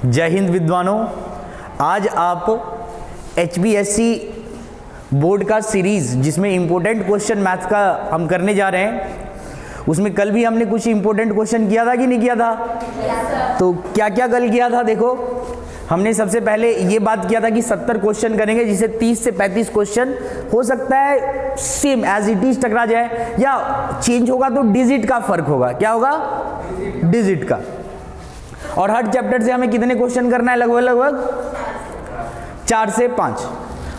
जय हिंद विद्वानों, आज आप HBSC बोर्ड का सीरीज़ जिसमें इम्पोर्टेंट क्वेश्चन मैथ्स का हम करने जा रहे हैं, उसमें कल भी हमने कुछ इम्पोर्टेंट क्वेश्चन किया था कि नहीं किया था? तो क्या क्या कल किया था? देखो, हमने सबसे पहले ये बात किया था कि 70 क्वेश्चन करेंगे, जिसे 30 से 35 क्वेश्चन हो सकता है सेम एज इट इज टकरा जाए, या चेंज होगा तो डिजिट का फर्क होगा। क्या होगा? डिजिट का। और हर चैप्टर से हमें कितने क्वेश्चन करना है? लगभग 4 से 5,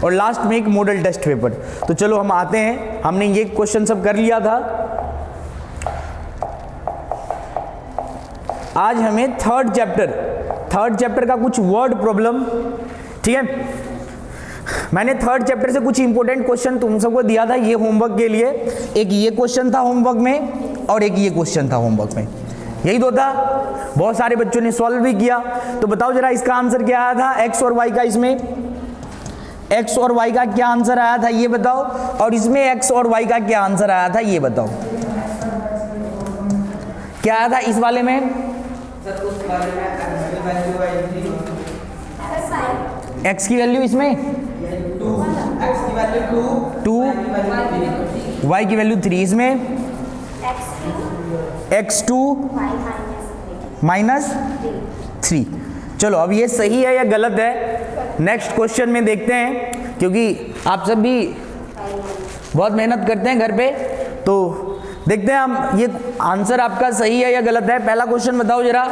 और लास्ट में एक मॉडल टेस्ट पेपर। तो चलो हम आते हैं, हमने ये क्वेश्चन सब कर लिया था। आज हमें थर्ड चैप्टर का कुछ वर्ड प्रॉब्लम, ठीक है। मैंने थर्ड चैप्टर से कुछ इंपॉर्टेंट क्वेश्चन तुम सबको दिया था ये होमवर्क के लिए। एक ये क्वेश्चन था होमवर्क में और एक ये क्वेश्चन था होमवर्क में, यही दो था। बहुत सारे बच्चों ने सॉल्व भी किया। तो बताओ जरा इसका आंसर क्या आया था? एक्स और वाई का, इसमें एक्स और वाई का क्या आंसर आया था ये बताओ, और इसमें एक्स और वाई का क्या आंसर आया था ये बताओ। क्या आया था इस वाले में? एक्स की वैल्यू इसमें 2, वाई की वैल्यू 3, इसमें x2 -3। चलो अब ये सही है या गलत है, नेक्स्ट क्वेश्चन में देखते हैं, क्योंकि आप सब भी बहुत मेहनत करते हैं घर पे। तो देखते हैं हम ये आंसर आपका सही है या गलत है। पहला क्वेश्चन बताओ जरा।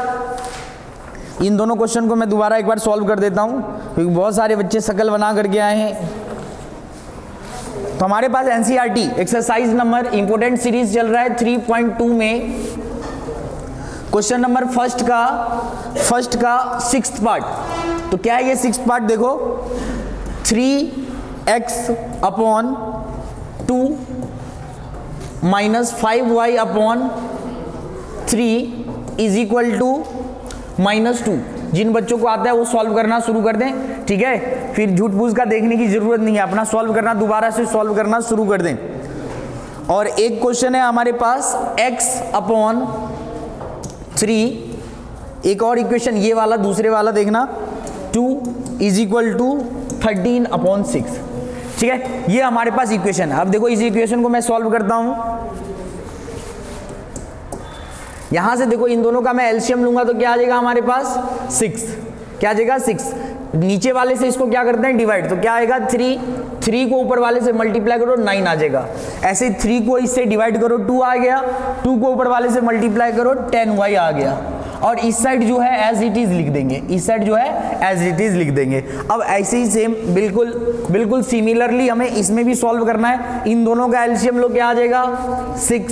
इन दोनों क्वेश्चन को मैं दोबारा एक बार सॉल्व कर देता हूं, क्योंकि बहुत सारे बच्चे शकल बना करके आए हैं। तो हमारे पास NCERT exercise number important series चल रहा है 3.2 में क्वेश्चन नंबर फर्स्ट का 6th पार्ट। तो क्या है ये 6th पार्ट? देखो, 3x upon 2 minus 5y upon 3 is equal to -2। जिन बच्चों को आता है वो सॉल्व करना शुरू कर दें, ठीक है। फिर झूठ फूस का देखने की जरूरत नहीं है, अपना सॉल्व करना, दोबारा से सॉल्व करना शुरू कर दें। और एक क्वेश्चन है हमारे पास x अपॉन 3, एक और इक्वेशन ये वाला, दूसरे वाला देखना, 2 इज इक्वल टू 13 अपॉन 6, ठीक है। ये हमारे पास इक्वेशन है। अब देखो इस इक्वेशन को मैं सॉल्व करता हूं। यहां से देखो इन दोनों का मैं एलसीएम लूंगा तो क्या आ जाएगा हमारे पास? 6। क्या आ जाएगा? 6। नीचे वाले से इसको क्या करते हैं? डिवाइड। तो क्या आएगा? 3 को ऊपर वाले से मल्टीप्लाई करो, 9 आ जाएगा। ऐसे 3 को इससे डिवाइड करो, 2 आ गया। 2 को ऊपर वाले से मल्टीप्लाई करो, 10y आ गया। और इस साइड जो है एज इट इज लिख देंगे, इस साइड जो है एज इट इज लिख देंगे। अब ऐसे ही सेम बिल्कुल सिमिलरली हमें इसमें भी सॉल्व करना है। इन दोनों का एलसीएम लो, क्या आ जाएगा? 6,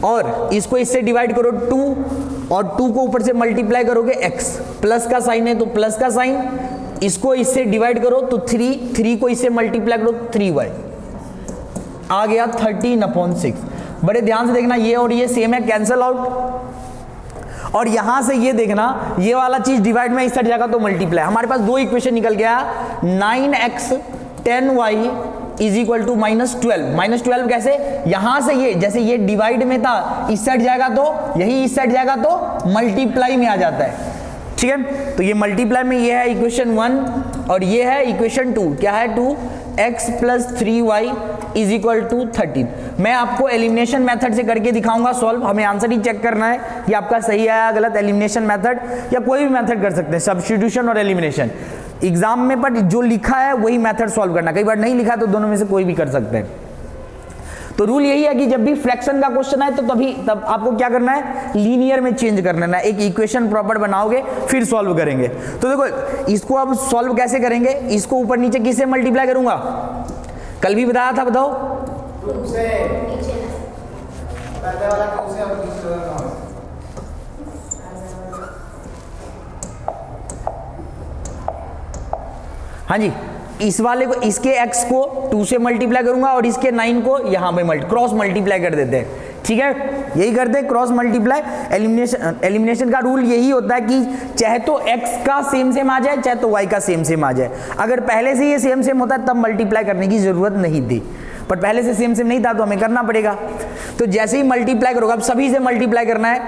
और इसको इससे डिवाइड करो 2, और 2 को ऊपर से मल्टीप्लाई करोगे x, प्लस का साइन है तो प्लस का साइन, इसको इससे डिवाइड करो तो 3 को इससे मल्टीप्लाई करो 3y आ गया 13 अपॉन 6। बड़े ध्यान से देखना, ये और ये सेम है, कैंसल आउट। और यहां से ये देखना, ये वाला चीज डिवाइड में इस साइड जाएगा तो मल्टीप्लाई। हमारे पास दो इक्वेशन निकल गया, 9x 10y is equal to -12। -12 कैसे? यहां से ये, जैसे ये डिवाइड में था, इस साइड जाएगा तो यही, इस साइड जाएगा तो मल्टीप्लाई में आ जाता है, ठीक है। तो ये मल्टीप्लाई में ये है इक्वेशन 1, और ये है इक्वेशन 2। क्या है? 2x + 3y is equal to 13। मैं आपको एलिमिनेशन मेथड से करके दिखाऊंगा सॉल्व। हमें आंसर ही चेक करना है कि आपका सही है या गलत। एलिमिनेशन मेथड या कोई भी मेथड कर सकते हैं, सब्स्टिट्यूशन और एलिमिनेशन एग्जाम में, पर जो लिखा है वही मेथड सॉल्व करना। कई बार नहीं लिखा तो दोनों में से कोई भी कर सकते हैं। तो रूल यही है कि जब भी फ्रैक्शन का क्वेश्चन आए तो तब आपको क्या करना है? लीनियर में चेंज कर लेना है। एक इक्वेशन प्रॉपर बनाओगे फिर सॉल्व करेंगे। तो देखो इसको अब सॉल्व कैसे करेंगे? इसको ऊपर नीचे किससे मल्टीप्लाई करूंगा? कल भी बताया था, बताओ। हाँ जी, इस वाले को, इसके x को 2 से मल्टीप्लाई करूंगा और इसके 9 को यहां पे क्रॉस मल्टीप्लाई कर देते हैं, ठीक है। यही करते हैं, क्रॉस मल्टीप्लाई। एलिमिनेशन का रूल यही होता है कि चाहे तो x का सेम आ जाए, चाहे तो y का सेम आ जाए। अगर पहले से ये सेम होता है तब मल्टीप्लाई करने की जरूरत नहीं थी, पर पहले से सेम नहीं था तो हमें करना पड़ेगा। तो जैसे ही मल्टीप्लाई करोगे, अब सभी से मल्टीप्लाई करना है,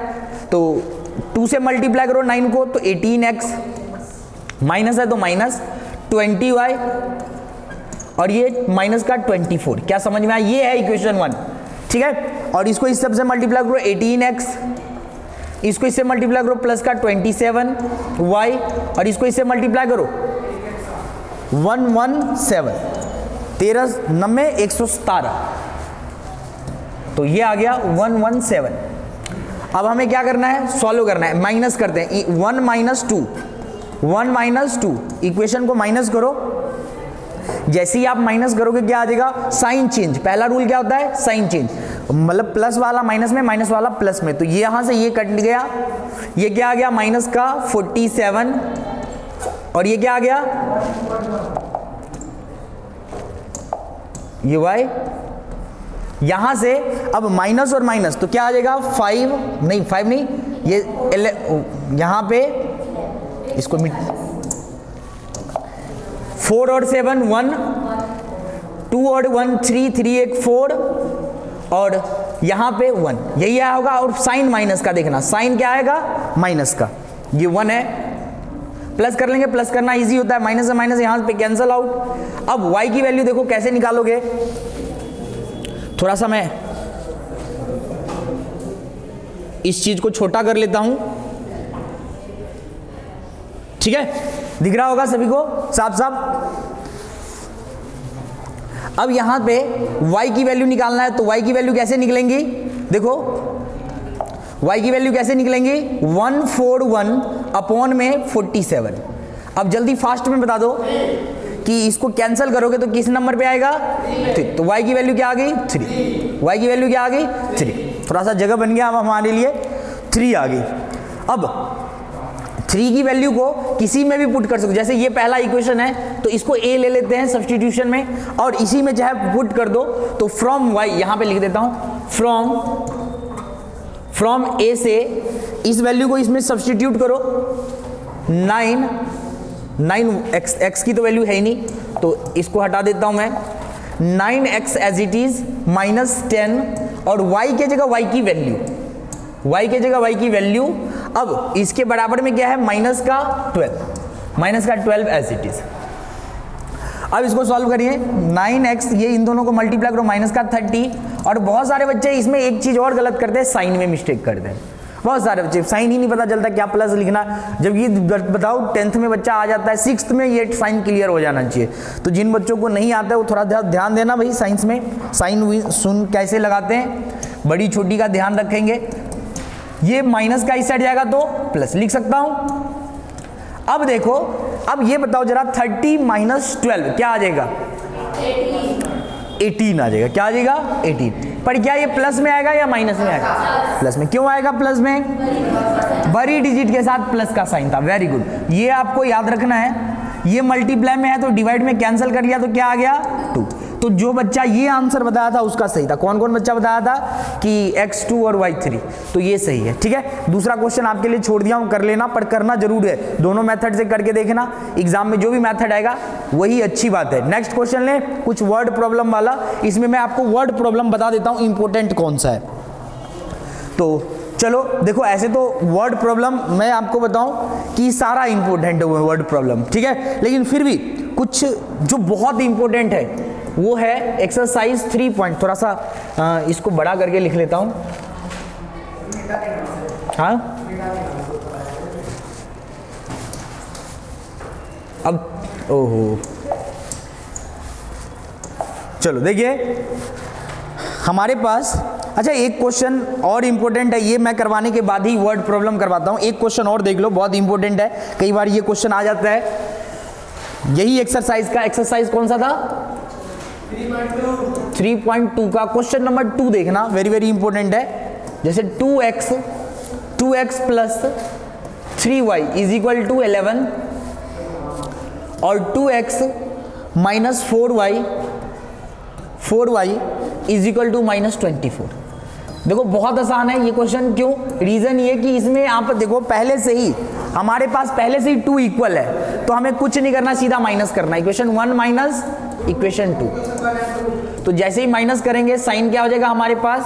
तो 2 से मल्टीप्लाई करो 9 को तो 18x माइनस है तो माइनस 20y और ये माइनस का 24। क्या समझ में आया? ये है इक्वेशन 1, ठीक है। और इसको इस सब से मल्टीप्लाई करो 18x, इसको इससे मल्टीप्लाई करो प्लस का 27y और इसको इससे मल्टीप्लाई करो 117, 13 9 117, तो ये आ गया 117। अब हमें क्या करना है? सॉल्व करना है। माइनस करते हैं 1 माइनस 2 इक्वेशन को माइनस करो। जैसे ही आप माइनस करोगे क्या आ जाएगा? Sign change. पहला रूल क्या होता है? साइन चेंज, मतलब प्लस वाला माइनस में, माइनस वाला प्लस में। तो ये यहां से ये कट गया, ये क्या आ गया? माइनस का 47 और ये क्या आ गया? ये y। यहां से अब माइनस और माइनस तो क्या आ जाएगा? 5 नहीं, ये यहां पे इसको 4 और 7 1, 2 और 1 3, 3 1 4 और यहां पे 1, यही आया होगा। और साइन माइनस का देखना, साइन क्या आएगा? माइनस का। ये 1 है, प्लस कर लेंगे, प्लस करना इजी होता है, माइनस से माइनस यहां पे कैंसल आउट। अब y की वैल्यू देखो कैसे निकालोगे? थोड़ा सा मैं इस चीज को छोटा कर लेता हूं, ठीक है, दिख रहा होगा सभी को साफ साफ। अब यहां पे y की वैल्यू निकालना है, तो y की वैल्यू कैसे निकलेंगी? देखो y की वैल्यू कैसे निकलेंगी? 141 अपॉन में 47। अब जल्दी फास्ट में बता दो कि इसको कैंसिल करोगे तो किस नंबर पे आएगा? 3। तो y की वैल्यू क्या आ गई? 3। y की वैल्यू क्या आ गई? 3। थोड़ा सा जगह बन गया अब हमारे लिए, 3 आ गई। अब 3 की वैल्यू को किसी में भी पुट कर सकते, जैसे ये पहला इक्वेशन है तो इसको a ले लेते हैं सब्स्टिट्यूशन में और इसी में चाहे पुट कर दो। तो फ्रॉम y यहां पे लिख देता हूं, फ्रॉम a से इस वैल्यू को इसमें सब्स्टिट्यूट करो। 9x की तो वैल्यू है ही नहीं तो इसको हटा देता हूं मैं। 9x as it is minus 10 और y के जगह y की वैल्यू, y के जगह y की वैल्यू। अब इसके बराबर में क्या है? माइनस का 12 एज इट इज। अब इसको सॉल्व करिए। 9x ये इन दोनों को मल्टीप्लाई करो, माइनस का 30। और बहुत सारे बच्चे इसमें एक चीज और गलत करते हैं, साइन में मिस्टेक करते हैं। बहुत सारे बच्चे साइन ही नहीं पता चलता क्या प्लस लिखना, जब ये बताओ 10th में बच्चा आ जाता है, 6th में ये साइन क्लियर हो जाना चाहिए। तो जिन बच्चों को नहीं आता है वो थोड़ा ध्यान देना भाई, साइंस में साइन सुन कैसे लगाते हैं, बड़ी छोटी का ध्यान रखेंगे। ये माइनस का इस साइड जाएगा तो प्लस लिख सकता हूं। अब देखो, अब ये बताओ जरा 30 माइनस 12 क्या आ जाएगा? 18 आ जाएगा। क्या आ जाएगा? 18। पर क्या ये प्लस में आएगा या माइनस में आएगा? प्लस में। क्यों आएगा प्लस में? बड़ी डिजिट के साथ प्लस का साइन था। वेरी गुड, ये आपको याद रखना है। ये मल्टीप्लाई में है तो डिवाइड में कैंसिल कर लिया तो क्या आ गया? 2। तो जो बच्चा ये आंसर बताया था उसका सही था। कौन कौन बच्चा बताया था कि x2 और y3, तो ये सही है, ठीक है। दूसरा क्वेश्चन आपके लिए छोड़ दिया हूं, कर लेना, पर करना जरूर है। दोनों मेथड से करके देखना, एग्जाम में जो भी मेथड आएगा वही अच्छी बात है। नेक्स्ट क्वेश्चन ले, कुछ वर्ड प्रॉब्लम वाला। इसमें मैं आपको वर्ड प्रॉब्लम बता देता हूं इंपॉर्टेंट कौन सा है। तो चलो देखो, ऐसे तो वर्ड प्रॉब्लम मैं आपको बताऊं कि सारा इंपॉर्टेंट है वर्ड प्रॉब्लम, ठीक है, लेकिन फिर भी कुछ जो बहुत इंपॉर्टेंट है वो है एक्सरसाइज 3 पॉइंट। थोड़ा सा इसको बड़ा करके लिख लेता हूं। हाँ, अब ओहो, चलो देखिए हमारे पास। अच्छा, एक क्वेश्चन और इंपॉर्टेंट है, ये मैं करवाने के बाद ही वर्ड प्रॉब्लम करवाता हूं। एक क्वेश्चन और देख लो, बहुत इंपॉर्टेंट है, कई बार ये क्वेश्चन आ जाता है। यही एक्सरसाइज का, एक्सरसाइज कौन सा था? 3.2 का क्वेश्चन नंबर 2 देखना, वेरी वेरी इंपॉर्टेंट है। जैसे 2x plus 3y is equal to 11 और 2x minus 4y is equal to minus 24। देखो बहुत आसान है ये क्वेश्चन। क्यों? रीजन ये कि इसमें आप देखो पहले से ही हमारे पास पहले से ही 2 इक्वल है, तो हमें कुछ नहीं करना, सीधा माइनस करना। इक्वेशन 1 माइनस इक्वेशन 2, तो जैसे ही माइनस करेंगे साइन क्या हो जाएगा हमारे पास,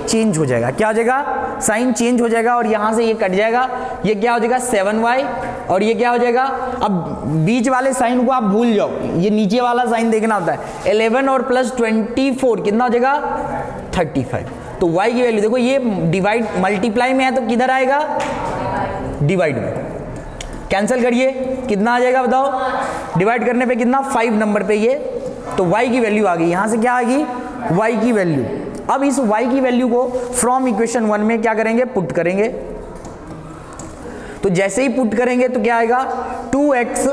चेंज हो जाएगा। क्या हो जाएगा, साइन चेंज हो जाएगा और यहां से ये कट जाएगा, ये क्या हो जाएगा 7y और ये क्या हो जाएगा, अब बीच वाले साइन को आप भूल जाओ, ये नीचे वाला साइन देखना होता है। 11 और प्लस 24 कितना हो जाएगा 35। तो y की वैल्यू देखो, ये डिवाइड मल्टीप्लाई में है तो किधर आएगा, डिवाइड में। कैंसिल करिए, कितना आ जाएगा बताओ, डिवाइड करने पे कितना 5 नंबर पे ये, तो y की वैल्यू आ गई। यहां से क्या आ गई, y की वैल्यू। अब इस y की वैल्यू को फ्रॉम इक्वेशन 1 में क्या करेंगे, पुट करेंगे। तो जैसे ही पुट करेंगे तो क्या आएगा, 2x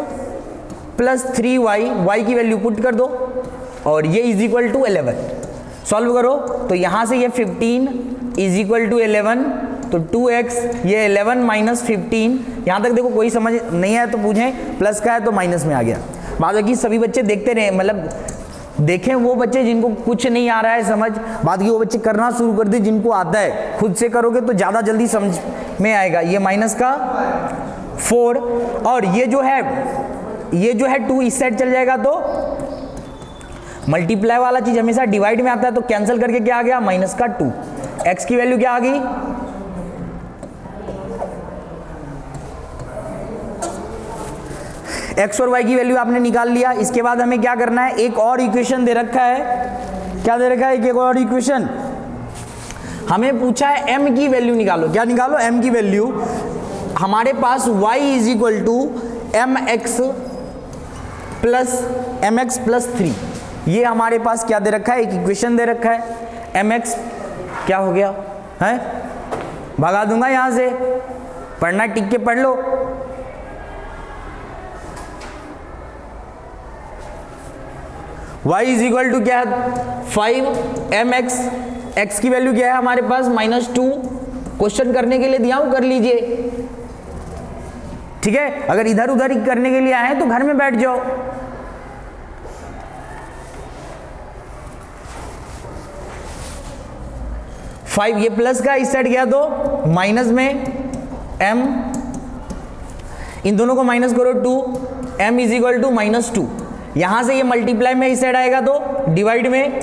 प्लस 3y, y की वैल्यू पुट कर दो और ये इज इक्वल टू 11। सॉल्व करो तो यहां से ये 15 इज इक्वल टू 11, तो 2x, ये 11 माइनस 15, यहां तक देखो कोई समझ नहीं है तो पूछें, प्लस का है तो माइनस में आ गया। बाकी सभी बच्चे देखते रहे, मतलब देखें वो बच्चे जिनको कुछ नहीं आ रहा है समझ, बाकी वो बच्चे करना शुरू कर दे जिनको आता है। खुद से करोगे तो ज़्यादा जल्दी समझ में आएगा। ये माइनस का 4 और ये जो है 2 इस साइड चल जाएगा, तो मल्टीप्लाई वाला चीज हमेशा डिवाइड में आता है, तो कैंसिल करके क्या आ गया, माइनस का 2। x की वैल्यू क्या आ गई, x और y की वैल्यू आपने निकाल लिया। इसके बाद हमें क्या करना है, एक और इक्वेशन दे रखा है, क्या दे रखा है, एक और इक्वेशन हमें पूछा है m की वैल्यू निकालो। क्या निकालो, m की वैल्यू। हमारे पास y is equal to mx plus 3, ये हमारे पास क्या दे रखा है, एक इक्वेशन दे रखा है। mx क्या हो गया है, भगा दूंगा यहां से, पढ़ना टिक के पढ़ लो। y इज इक्वल टू क्या है 5mx, x की वैल्यू क्या है हमारे पास -2। क्वेश्चन करने के लिए दिया हूं, कर लीजिए, ठीक है। अगर इधर उधर करने के लिए आए तो घर में बैठ जाओ। फाइव, ये प्लस का इस साइड गया तो माइनस में m, इन दोनों को माइनस करो 2, m इज इक्वल टू -2। यहां से ये मल्टीप्लाई में इस साइड आएगा तो डिवाइड में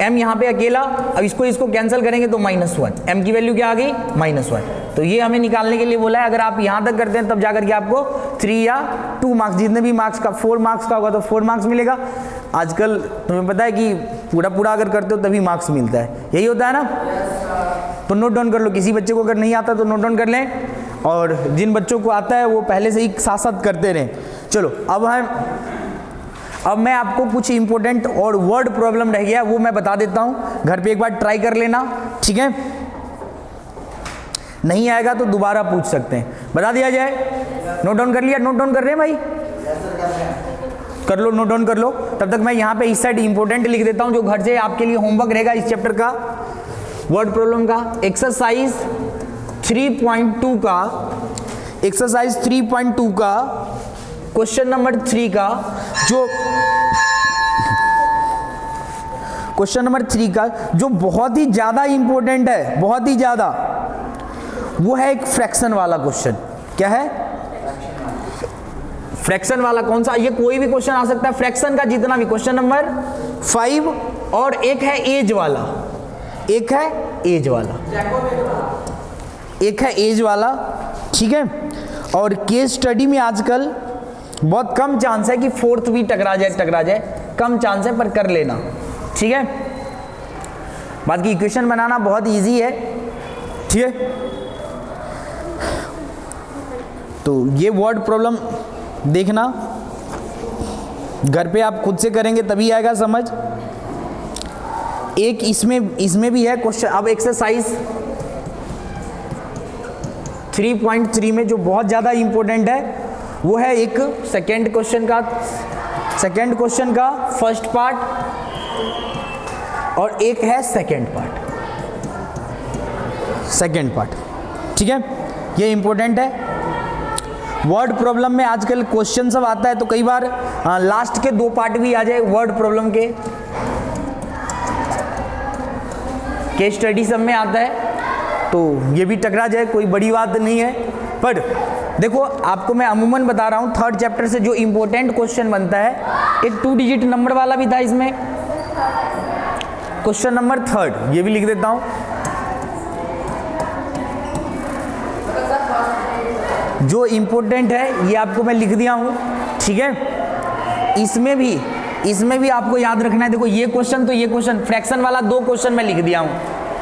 m यहां पे अकेला। अब इसको कैंसिल करेंगे तो -1, m की वैल्यू क्या आ गई, -1। तो ये हमें निकालने के लिए बोला है। अगर आप यहां तक करते हैं तब जाकर के आपको 3 या 2 मार्क्स, जितने भी मार्क्स का 4 मार्क्स का होगा तो 4 मार्क्स मिलेगा। आजकल तुम्हें पता है कि पूरा अगर करते हो तभी मार्क्स मिलता है, यही होता है ना। तो नोट डाउन कर लो, किसी बच्चे को अगर नहीं आता तो नोट डाउन कर लें, और जिन बच्चों को आता है वो पहले से ही साथ साथ करते रहें। चलो अब मैं आपको कुछ इंपॉर्टेंट और वर्ड प्रॉब्लम रह गया वो मैं बता देता हूं, घर पे एक बार ट्राई कर लेना, ठीक है। नहीं आएगा तो दोबारा पूछ सकते हैं, बता दिया जाए। नोट डाउन कर लिया, नोट डाउन कर रहे हैं भाई, कर लो, नोट डाउन कर लो। तब तक मैं यहाँ पे इस साइड इंपॉर्टेंट लिख देता हूँ जो घर से आपके लिए होमवर्क रहेगा इस चैप्टर का, वर्ड प्रॉब्लम का। एक्सरसाइज 3.2 का, एक्सरसाइज 3.2 का क्वेश्चन नंबर 3 का, जो क्वेश्चन नंबर 3 का जो बहुत ही ज्यादा इंपॉर्टेंट है, बहुत ही ज्यादा, वो है एक फ्रैक्शन वाला क्वेश्चन। क्या है, फ्रैक्शन वाला। कौन सा, ये कोई भी क्वेश्चन आ सकता है फ्रैक्शन का, जितना भी। क्वेश्चन नंबर 5 और एक है एज वाला, एक है एज वाला, एक है एज वाला, ठीक है। और केस स्टडी में आजकल बहुत कम चांस है कि 4th भी टकरा जाए, कम चांस है, पर कर लेना, ठीक है। बाकी इक्वेशन बनाना बहुत इजी है, ठीक है। तो ये वर्ड प्रॉब्लम देखना, घर पे आप खुद से करेंगे तभी आएगा समझ। एक इसमें भी है क्वेश्चन। अब एक्सरसाइज 3.3 में जो बहुत ज़्यादा इंपॉर्टेंट है वो है एक सेकेंड क्वेश्चन का फर्स्ट पार्ट, और एक है सेकेंड पार्ट, ठीक है। ये इंपॉर्टेंट है। वर्ड प्रॉब्लम में आजकल क्वेश्चन सब आता है तो कई बार लास्ट के 2 पार्ट भी आ जाए वर्ड प्रॉब्लम के, केस स्टडी सब में आता है, तो ये भी टकरा जाए, कोई बड़ी बात नहीं है। पर देखो आपको मैं अमूमन बता रहा हूँ, 3rd चैप्टर से जो इंपॉर्टेंट क्वेश्चन बनता है, एक 2 डिजिट नंबर वाला भी था इसमें, क्वेश्चन नंबर 3, ये भी लिख देता हूं। जो इंपॉर्टेंट है ये आपको मैं लिख दिया हूं, ठीक है। इसमें भी आपको याद रखना है। देखो ये क्वेश्चन तो ये क्वेश्चन, फ्रैक्शन वाला 2 क्वेश्चन मैं लिख दिया हूं।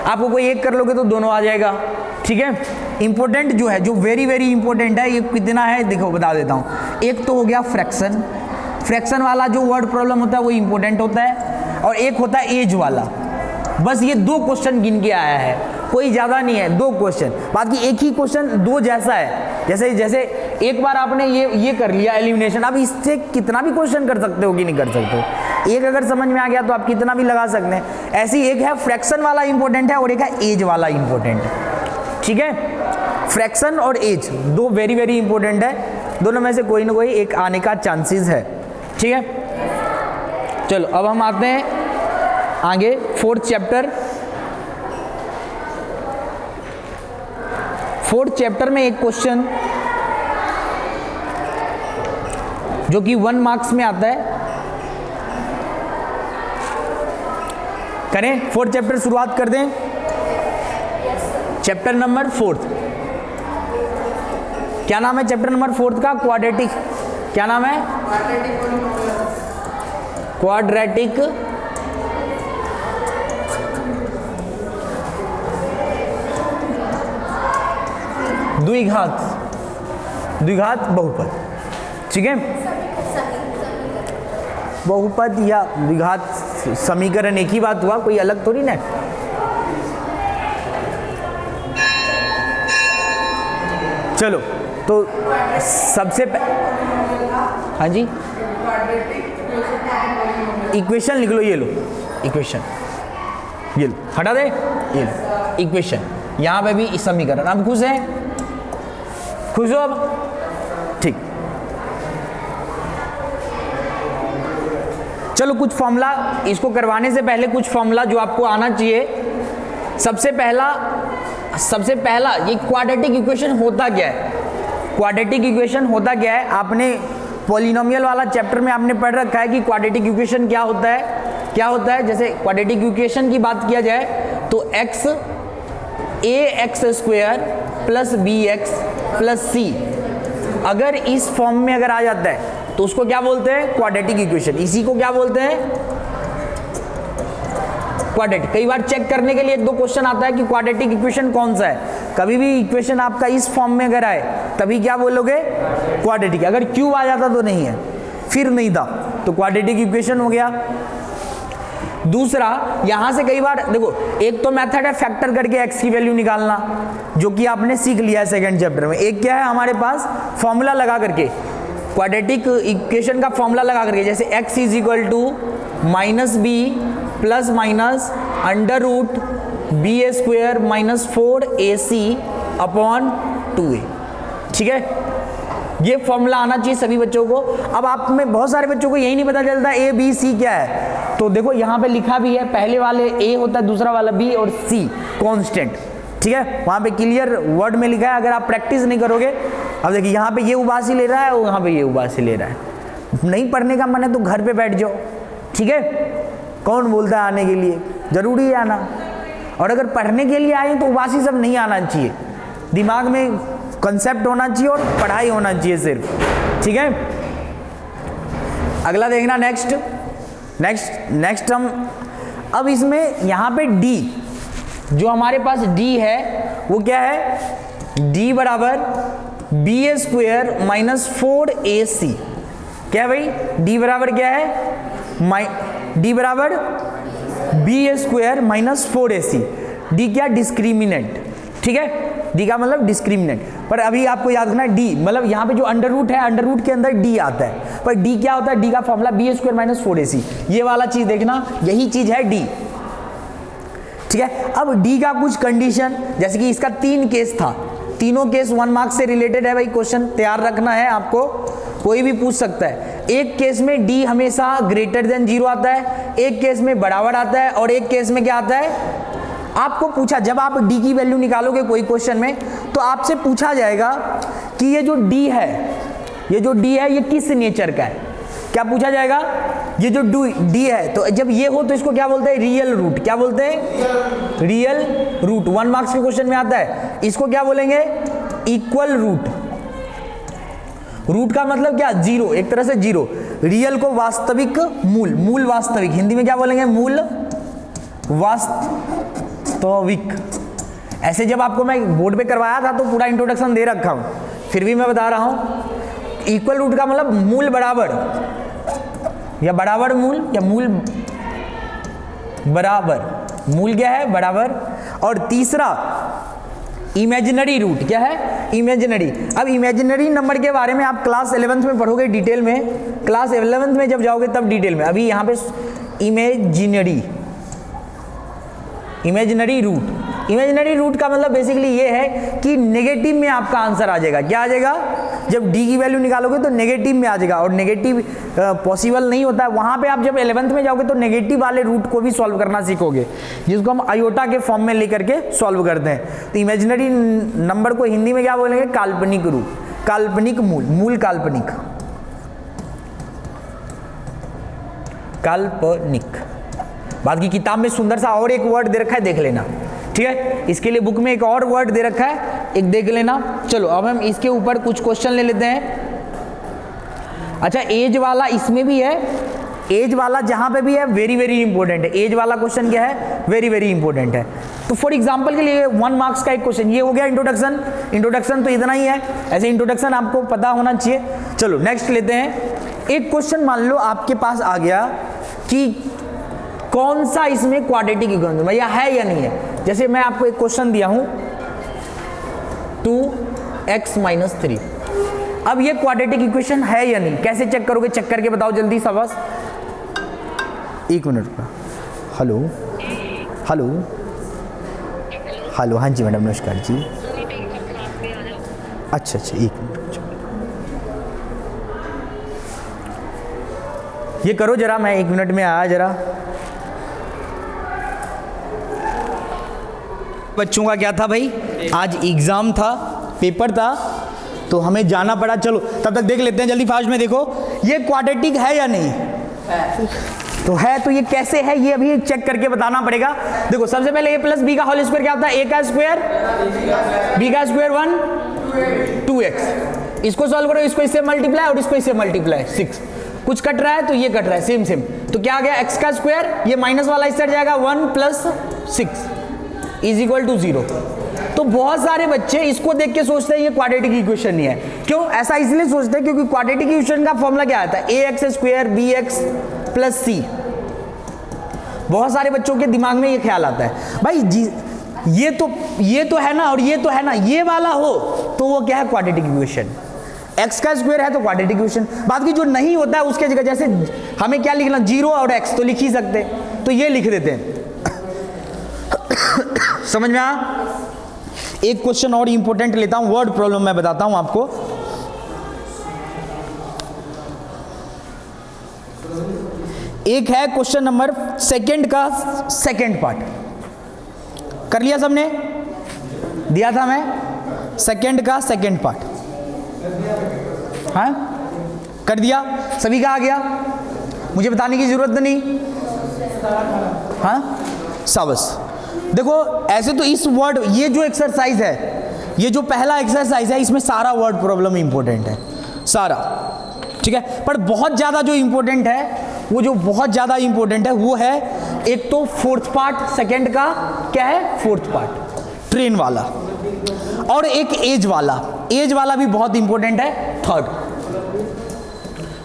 आपको कोई एक कर लोगे तो दोनों आ जाएगा, ठीक है। इंपॉर्टेंट जो है, जो वेरी वेरी इंपॉर्टेंट है, ये कितना है देखो बता देता हूं। एक तो हो गया फ्रैक्शन वाला जो वर्ड प्रॉब्लम होता है वो इंपॉर्टेंट होता है, और एक होता है एज वाला। बस ये 2 क्वेश्चन गिन के आया है, कोई ज्यादा नहीं है, 2 क्वेश्चन। बाकी एक ही क्वेश्चन 2 जैसा है। जैसे एक बार आपने ये कर लिया एलिमिनेशन, अब इससे कितना भी क्वेश्चन कर सकते हो कि नहीं कर सकते हो। एक अगर समझ में आ गया तो आप कितना भी लगा सकते हैं। ऐसी एक है फ्रैक्शन वाला इंपॉर्टेंट है और एक है एज वाला इंपॉर्टेंट है, ठीक है। फ्रैक्शन और एज 2 वेरी वेरी इंपॉर्टेंट है, दोनों में से कोई ना कोई एक आने का चांसेस है, ठीक है। चलो अब हम आते हैं आगे 4th चैप्टर। 4th चैप्टर में एक क्वेश्चन जो कि 1 मार्क्स में आता है, करें 4th चैप्टर शुरुआत कर दें। चैप्टर नंबर 4th, क्या नाम है चैप्टर नंबर 4th का? क्वाड्रेटिक, क्या नाम है? क्वाड्रेटिक द्विघात बहुपद, ठीक है। बहुपद या द्विघात समीकरण एक ही बात हुआ, कोई अलग थोड़ी ना। चलो तो सबसे हाँ जी, इक्वेशन लिख लो, ये लो इक्वेशन, ये लो हटा दे, ये लो इक्वेशन। यहां पे भी समीकरण। अब खुश है? खुश हो अब? ठीक। चलो कुछ फॉर्मूला, इसको करवाने से पहले कुछ फॉर्मूला जो आपको आना चाहिए। सबसे पहला ये क्वाड्रेटिक इक्वेशन होता क्या है? क्वाड्रेटिक इक्वेशन होता क्या है? आपने पॉलिनोमियल वाला चैप्टर में आपने पढ़ रखा है कि क्वाड्रेटिक इक्वेशन क्या होता है। जैसे क्वाड्रेटिक इक्वेशन की बात किया जाए तो x ax² plus bx plus c, अगर इस फॉर्म में अगर आ जाता है तो उसको क्या बोलते हैं? Quadratic equation. इसी को क्या बोलते हैं? क्वाड्रेटिक। कई बार चेक करने के लिए 1-2 क्वेश्चन आता है कि क्वाड्रेटिक इक्वेशन कौन सा है। कभी भी इक्वेशन आपका इस फॉर्म में अगर आए तभी क्या बोलोगे? क्वाड्रेटिक। अगर क्यूब आ जाता तो नहीं है, फिर नहीं था, तो क्वाड्रेटिक इक्वेशन हो गया। दूसरा, यहां से कई बार देखो, एक तो मेथड है फैक्टर करके x की वैल्यू निकालना, जो कि आपने सीख लिया है 2nd चैप्टर में। एक क्या है हमारे पास? फॉर्मूला लगा करके, क्वाड्रेटिक इक्वेशन का फॉर्मूला लगा करके, जैसे x = -b plus minus √ba² minus 4ac upon 2a, ठीक है। ये फॉर्मूला आना चाहिए सभी बच्चों को। अब आप में बहुत सारे बच्चों को यही नहीं पता चलता a b c क्या है, तो देखो यहाँ पे लिखा भी है, पहले वाले a होता है, दूसरा वाला b और c कांस्टेंट, ठीक है। वहाँ पे क्लियर वर्ड में लिखा है, अगर आप प्रैक्टिस नहीं करोगे। अब देखिए यहाँ पे ये उबासी ले रहा है और यहाँ पे ये उबासी ले रहा है। नहीं पढ़ने का मन है तो घर पे बैठ जाओ, ठीक है। कौन बोलता है आने के लिए? जरूरी है आना। और अगर पढ़ने के लिए आए तो उबासी सब नहीं आना चाहिए, दिमाग में कंसेप्ट होना चाहिए और पढ़ाई होना चाहिए सिर्फ, ठीक है। अगला देखना, नेक्स्ट हम अब इसमें यहाँ पे d, जो हमारे पास d है वो क्या है? d बराबर ba² माइनस 4ac। क्या है भाई? d बराबर क्या है? d बराबर ba² माइनस 4ac। d क्या? डिस्क्रिमिनेंट, ठीक है। d का मतलब डिस्क्रिमिनेंट। पर अभी आपको याद रखना है d मतलब यहाँ पे जो अंडर रूट है, अंडर रूट के अंदर d आता है। पर d क्या होता है? d का फॉर्मूला ba² माइनस 4ac। ये वाला चीज देखना, यही चीज है d, ठीक है। अब d का कुछ कंडीशन, जैसे कि इसका 3 केस था, तीनों केस 1 मार्क्स से रिलेटेड है भाई। क्वेश्चन तैयार रखना है आपको, कोई भी पूछ सकता है। एक केस में d हमेशा ग्रेटर देन 0 आता है, एक केस में बराबर आता है, और एक केस में क्या आता है? आपको पूछा, जब आप d की वैल्यू निकालोगे कोई क्वेश्चन में, तो आपसे पूछा जाएगा कि ये जो d है ये किस नेचर का है। क्या पूछा जाएगा? ये जो डी है, तो जब ये हो तो इसको क्या बोलते हैं? Real root. क्या बोलते हैं? Real root. 1 मार्क्स के क्वेश्चन में आता है। इसको क्या बोलेंगे? Equal root. रूट का मतलब क्या? जीरो, एक तरह से जीरो। रियल को वास्तविक मूल, मूल वास्तविक, हिंदी में क्या बोलेंगे? मूल वास्तविक। ऐसे जब आपको मैं बोर्ड पे करवाया था तो पूरा इंट्रोडक्शन दे रखा हूं, फिर भी मैं बता रहा हूं। इक्वल रूट का मतलब मूल बराबर, या बराबर मूल, या मूल बराबर। मूल क्या है? बराबर। और तीसरा इमेजिनरी रूट। क्या है? इमेजिनरी। अब इमेजिनरी नंबर के बारे में आप क्लास 11th में पढ़ोगे डिटेल में, क्लास 11th में जब जाओगे तब डिटेल में। अभी यहां पे इमेजिनरी रूट। इमेजिनरी रूट का मतलब बेसिकली ये है कि नेगेटिव में आपका आंसर आ जाएगा। क्या आ जाएगा? जब डी की वैल्यू निकालोगे तो नेगेटिव में आ जाएगा, और नेगेटिव पॉसिबल नहीं होता है। वहां पे आप जब 11th में जाओगे तो नेगेटिव वाले रूट को भी सॉल्व करना सीखोगे, जिसको हम आयोटा के फॉर्म में लेकर के सॉल्व करते हैं। तो इमेजिनरी नंबर को हिंदी में क्या बोलेंगे? काल्पनिक रूट, काल्पनिक मूल, मूल काल्पनिक, काल्पनिक। बाद की किताब में सुंदर सा और एक वर्ड दे रखा है, देख लेना। ठीक है, इसके लिए बुक में एक और वर्ड दे रखा है, एक देख लेना। चलो अब हम इसके ऊपर कुछ क्वेश्चन ले लेते हैं। अच्छा, एज वाला इसमें भी है। एज वाला जहां पे भी है वेरी वेरी इंपॉर्टेंट है। एज वाला क्वेश्चन क्या है? वेरी वेरी इंपॉर्टेंट है। तो फॉर एग्जांपल के लिए 1 मार्क्स का एक क्वेश्चन ये हो गया इंट्रोडक्शन। इंट्रोडक्शन तो इतना ही है, ऐसे इंट्रोडक्शन आपको पता होना चाहिए। चलो नेक्स्ट लेते हैं। एक क्वेश्चन मान लो आपके पास आ गया कि कौन सा इसमें क्वाड्रेटिक इक्वेशन भैया है या नहीं है। जैसे मैं आपको एक क्वेश्चन दिया हूं 2x - 3। अब ये क्वाड्रेटिक इक्वेशन है या नहीं, कैसे चेक करोगे? चेक करके बताओ जल्दी शाबाश। 1 मिनट का। हेलो हेलो हेलो, हाँ जी मैडम नमस्कार जी। अच्छा 1 मिनट, ये करो जरा, मैं 1 मिनट में आया जरा। बच्चों का क्या था भाई? आज एग्जाम था, पेपर था, तो हमें जाना पड़ा। चलो तब तक देख लेते हैं जल्दी फास्ट में। देखो ये क्वाड्रेटिक है या नहीं है? तो है, तो ये कैसे है ये अभी चेक करके बताना पड़ेगा। देखो सबसे पहले a + b का होल स्क्वायर क्या होता है? a का स्क्वायर, b का स्क्वायर 1 2x। इसको सॉल्व करो, इसको इससे मल्टीप्लाई और इसको इससे मल्टीप्लाई 6। कुछ कट रहा है तो ये कट रहा है, सेम सेम। तो क्या आ गया? x का स्क्वायर, ये माइनस वाला इस साइड जाएगा 1 + 6 = 0। तो बहुत सारे बच्चे इसको देख के सोचते हैं ये क्वाड्रेटिक इक्वेशन नहीं है। क्यों ऐसा? इसलिए सोचते हैं क्योंकि क्वाड्रेटिक इक्वेशन का फॉर्मूला क्या आता है? ax² bx + c। बहुत सारे बच्चों के दिमाग में ये ख्याल आता है भाई जी ये तो है ना और ये तो है ना, ये वाला हो तो वो क्या है? Quadratic equation. x का स्क्वायर है तो क्वाड्रेटिक इक्वेशन। बात की जो नहीं होता है उसके जगह, जैसे हमें क्या लिखना? 0 और x तो लिख ही सकते, तो ये लिख देते हैं। समझ में आया? एक क्वेश्चन और इंपॉर्टेंट लेता हूं, वर्ड प्रॉब्लम मैं बताता हूं आपको। एक है क्वेश्चन नंबर 2 का सेकंड पार्ट। कर लिया सबने? दिया था मैं 2 का सेकंड पार्ट। हाँ कर दिया? सभी का आ गया? मुझे बताने की जरूरत नहीं। हाँ शाबाश। देखो ऐसे तो इस वर्ड, ये जो एक्सरसाइज है, ये जो पहला एक्सरसाइज है, इसमें सारा वर्ड प्रॉब्लम इंपॉर्टेंट है, सारा। ठीक है, पर बहुत ज़्यादा जो इंपॉर्टेंट है, वो जो बहुत ज़्यादा इंपॉर्टेंट है वो है एक तो 4th पार्ट, सेकंड का क्या है? 4th पार्ट ट्रेन वाला, और एक एज वाला। एज वाला भी बहुत इंपॉर्टेंट है, 3rd।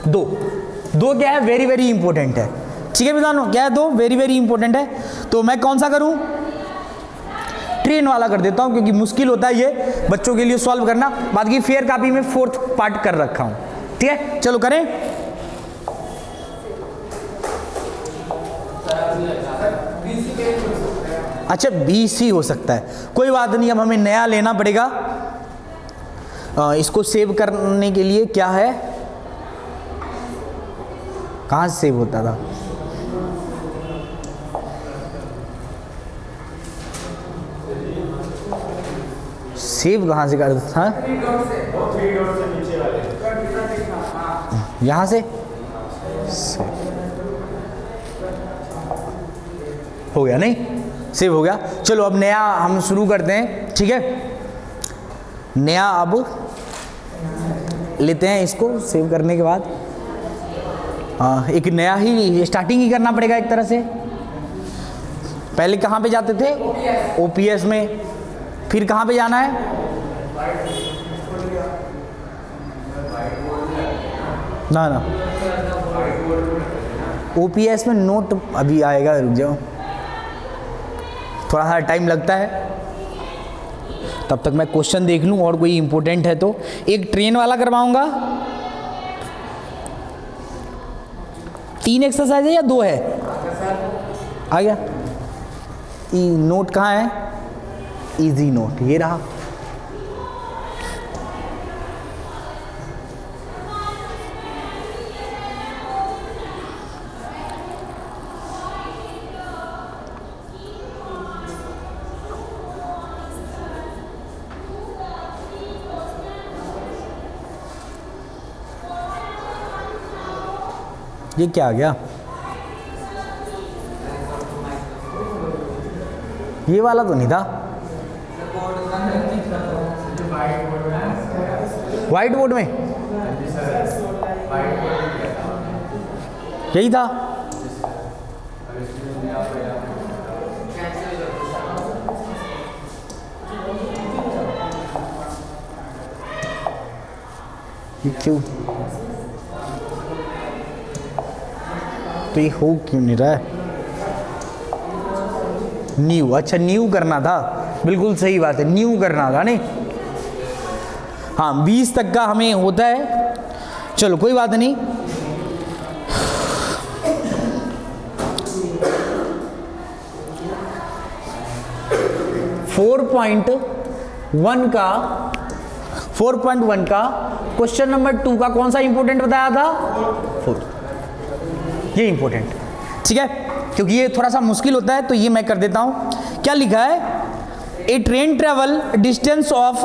दो क्या है? वेरी वेरी इंपॉर्टेंट है। ठीक है मिलानो, क्या है? 2 वेरी वेरी इंपॉर्टेंट है। तो मैं कौन सा करूं? ट्रेन वाला कर देता हूं, क्योंकि मुश्किल होता है ये बच्चों के लिए सॉल्व करना। बाद की फेयर कॉपी में 4th पार्ट कर रखा हूं। ठीक है, चलो करें। अच्छा BC हो सकता है, कोई बात नहीं, अब हमें नया लेना पड़ेगा। इसको सेव करने के लिए क्या है? कहाँ से सेव होता था? सेव कहाँ से करता था? यहाँ से हो गया, नहीं सेव हो गया। चलो अब नया हम शुरू करते हैं, ठीक है। नया अब लेते हैं इसको सेव करने के बाद। एक नया ही स्टार्टिंग ही करना पड़ेगा एक तरह से। पहले कहाँ पे जाते थे? ओपीएस में। फिर कहाँ पे जाना है? ना ओपीएस में नोट अभी आएगा, रुक जाओ, थोड़ा सा टाइम लगता है, तब तक मैं क्वेश्चन देख लूँ और कोई इंपॉर्टेंट है तो। एक ट्रेन वाला करवाऊंगा। 3 एक्सरसाइज है या 2 है? आ गया। नोट कहाँ है? इजी नोट, ये रहा। ये क्या आ गया? ये वाला तो नहीं था। व्हाइट बोर्ड में यही था। ये क्यों तो ये हो क्यों नहीं रहा है? न्यू, अच्छा न्यू करना था, बिल्कुल सही बात है, न्यू करना था नहीं। हाँ 20 तक का हमें होता है, चलो कोई बात नहीं। फोर पॉइंट वन का क्वेश्चन नंबर 2 का कौन सा इंपॉर्टेंट बताया था? 4, ये इंपॉर्टेंट, ठीक है, क्योंकि ये थोड़ा सा मुश्किल होता है तो ये मैं कर देता हूं। क्या लिखा है? A train travel distance of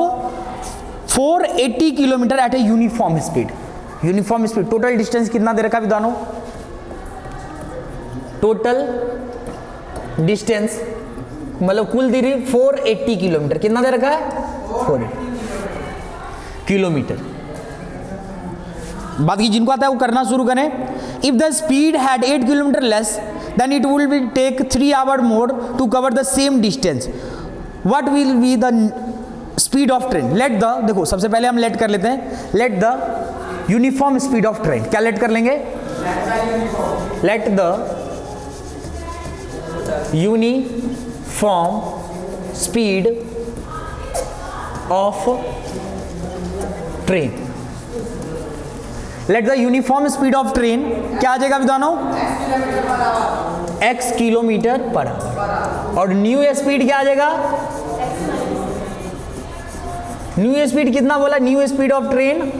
480 kilometre at a uniform speed. Uniform speed, total distance कितना दे रखा है विद्वानों? टोटल डिस्टेंस मतलब कुल दूरी 480 किलोमीटर। कितना दे रखा है? 480 किलोमीटर। बाकी जिनको आता है वो करना शुरू करें। If the speed had 8 kilometre less than it will be take 3 hour more to cover the same distance. What will be the speed of train? Let the, देखो सबसे पहले हम लेट कर लेते हैं, let the uniform speed of train. क्या let कर लेंगे? Let the uniform speed of train. Let the uniform speed of train क्या आ जाएगा विद्वानों? x kilometre per hour. और न्यू स्पीड क्या आ जाएगा? न्यू स्पीड कितना बोला? New speed of train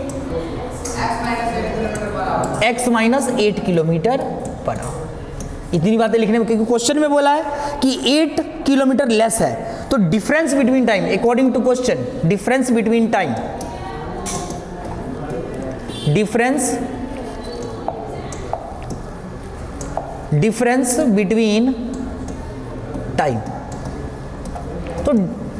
x minus 8 kilometre per hour. इतनी बातें लिखने में, क्योंकि क्वेश्चन में बोला है कि 8 किलोमीटर लेस है, तो difference between time according to question, difference between time, difference between time. तो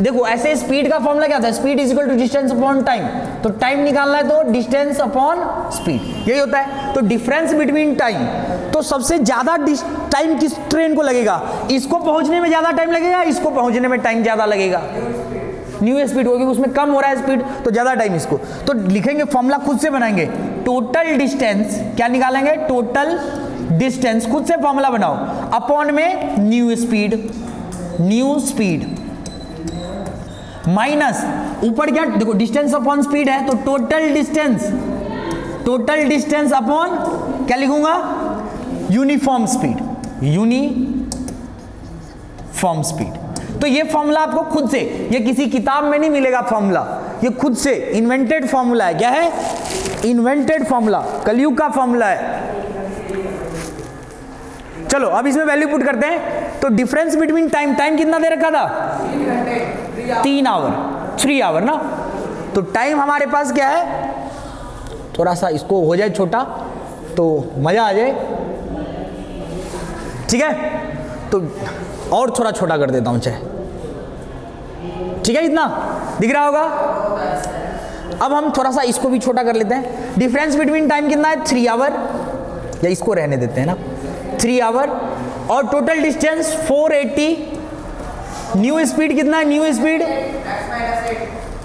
देखो ऐसे स्पीड का फॉर्मूला क्या था? Speed is equal to distance upon time. तो टाइम निकालना है तो डिस्टेंस अपॉन स्पीड, यही होता है। तो डिफरेंस बिटवीन टाइम, तो सबसे ज्यादा टाइम किस ट्रेन को लगेगा? इसको पहुंचने में ज्यादा टाइम लगेगा, इसको पहुंचने में टाइम ज्यादा लगेगा। न्यू स्पीड होगी, उसमें कम हो रहा है स्पीड तो ज्यादा टाइम इसको। तो लिखेंगे फॉर्मूला, खुद से बनाएंगे। टोटल डिस्टेंस क्या निकालेंगे? टोटल डिस्टेंस, खुद से फॉर्मूला बनाओ, अपॉन में न्यू स्पीड माइनस ऊपर क्या, देखो डिस्टेंस अपॉन स्पीड है तो टोटल डिस्टेंस अपॉन क्या लिखूंगा? Uniform speed. तो ये फॉर्मूला आपको खुद से, ये किसी किताब में नहीं मिलेगा फॉर्मूला, ये खुद से इन्वेंटेड फॉर्मूला है। क्या है? इन्वेंटेड फॉर्मूला, कलयुग का फॉर्मूला है। चलो अब इसमें वैल्यू पुट करते हैं। तो डिफरेंस बिटवीन टाइम, टाइम कितना दे रखा था? 3 आवर ना। तो टाइम हमारे पास क्या है? थोड़ा सा इसको हो जाए छोटा तो मजा आ जाए, ठीक है। तो और थोड़ा छोटा कर देता हूं चाहे, ठीक है, इतना दिख रहा होगा। अब हम थोड़ा सा इसको भी छोटा कर लेते हैं। डिफरेंस बिटवीन टाइम कितना है 3 आवर, या इसको रहने देते हैं ना 3 आवर, और टोटल डिस्टेंस 480। न्यू स्पीड कितना है, न्यू स्पीड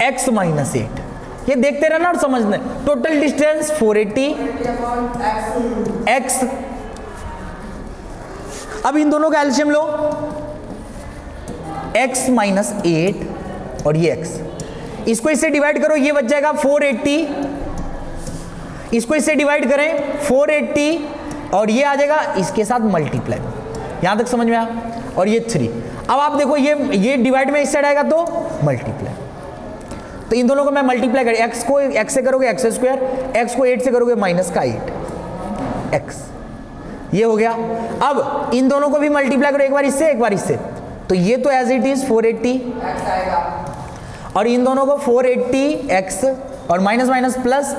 x माइनस 8। ये देखते रहना और समझना। Total distance 480 x। अब इन दोनों का एलसीएम लो, x माइनस 8 और ये x, इसको इससे डिवाइड करो, ये बच जाएगा 480। इसको इससे डिवाइड करें 480 और ये आ जाएगा इसके साथ मल्टीप्लाई। यहां तक समझ में आया। और ये 3। अब आप देखो ये डिवाइड में इस साइड आएगा तो मल्टीप्लाई। तो इन दोनों को मैं मल्टीप्लाई कर, x को x से करोगे x स्क्वायर, x को 8 से करोगे माइनस का 8 x, ये हो गया। अब इन दोनों को भी मल्टीप्लाई करो, एक बार इससे एक बार इससे, तो ये तो एज इट इज 480 और इन दोनों को 480 x और माइनस माइनस प्लस,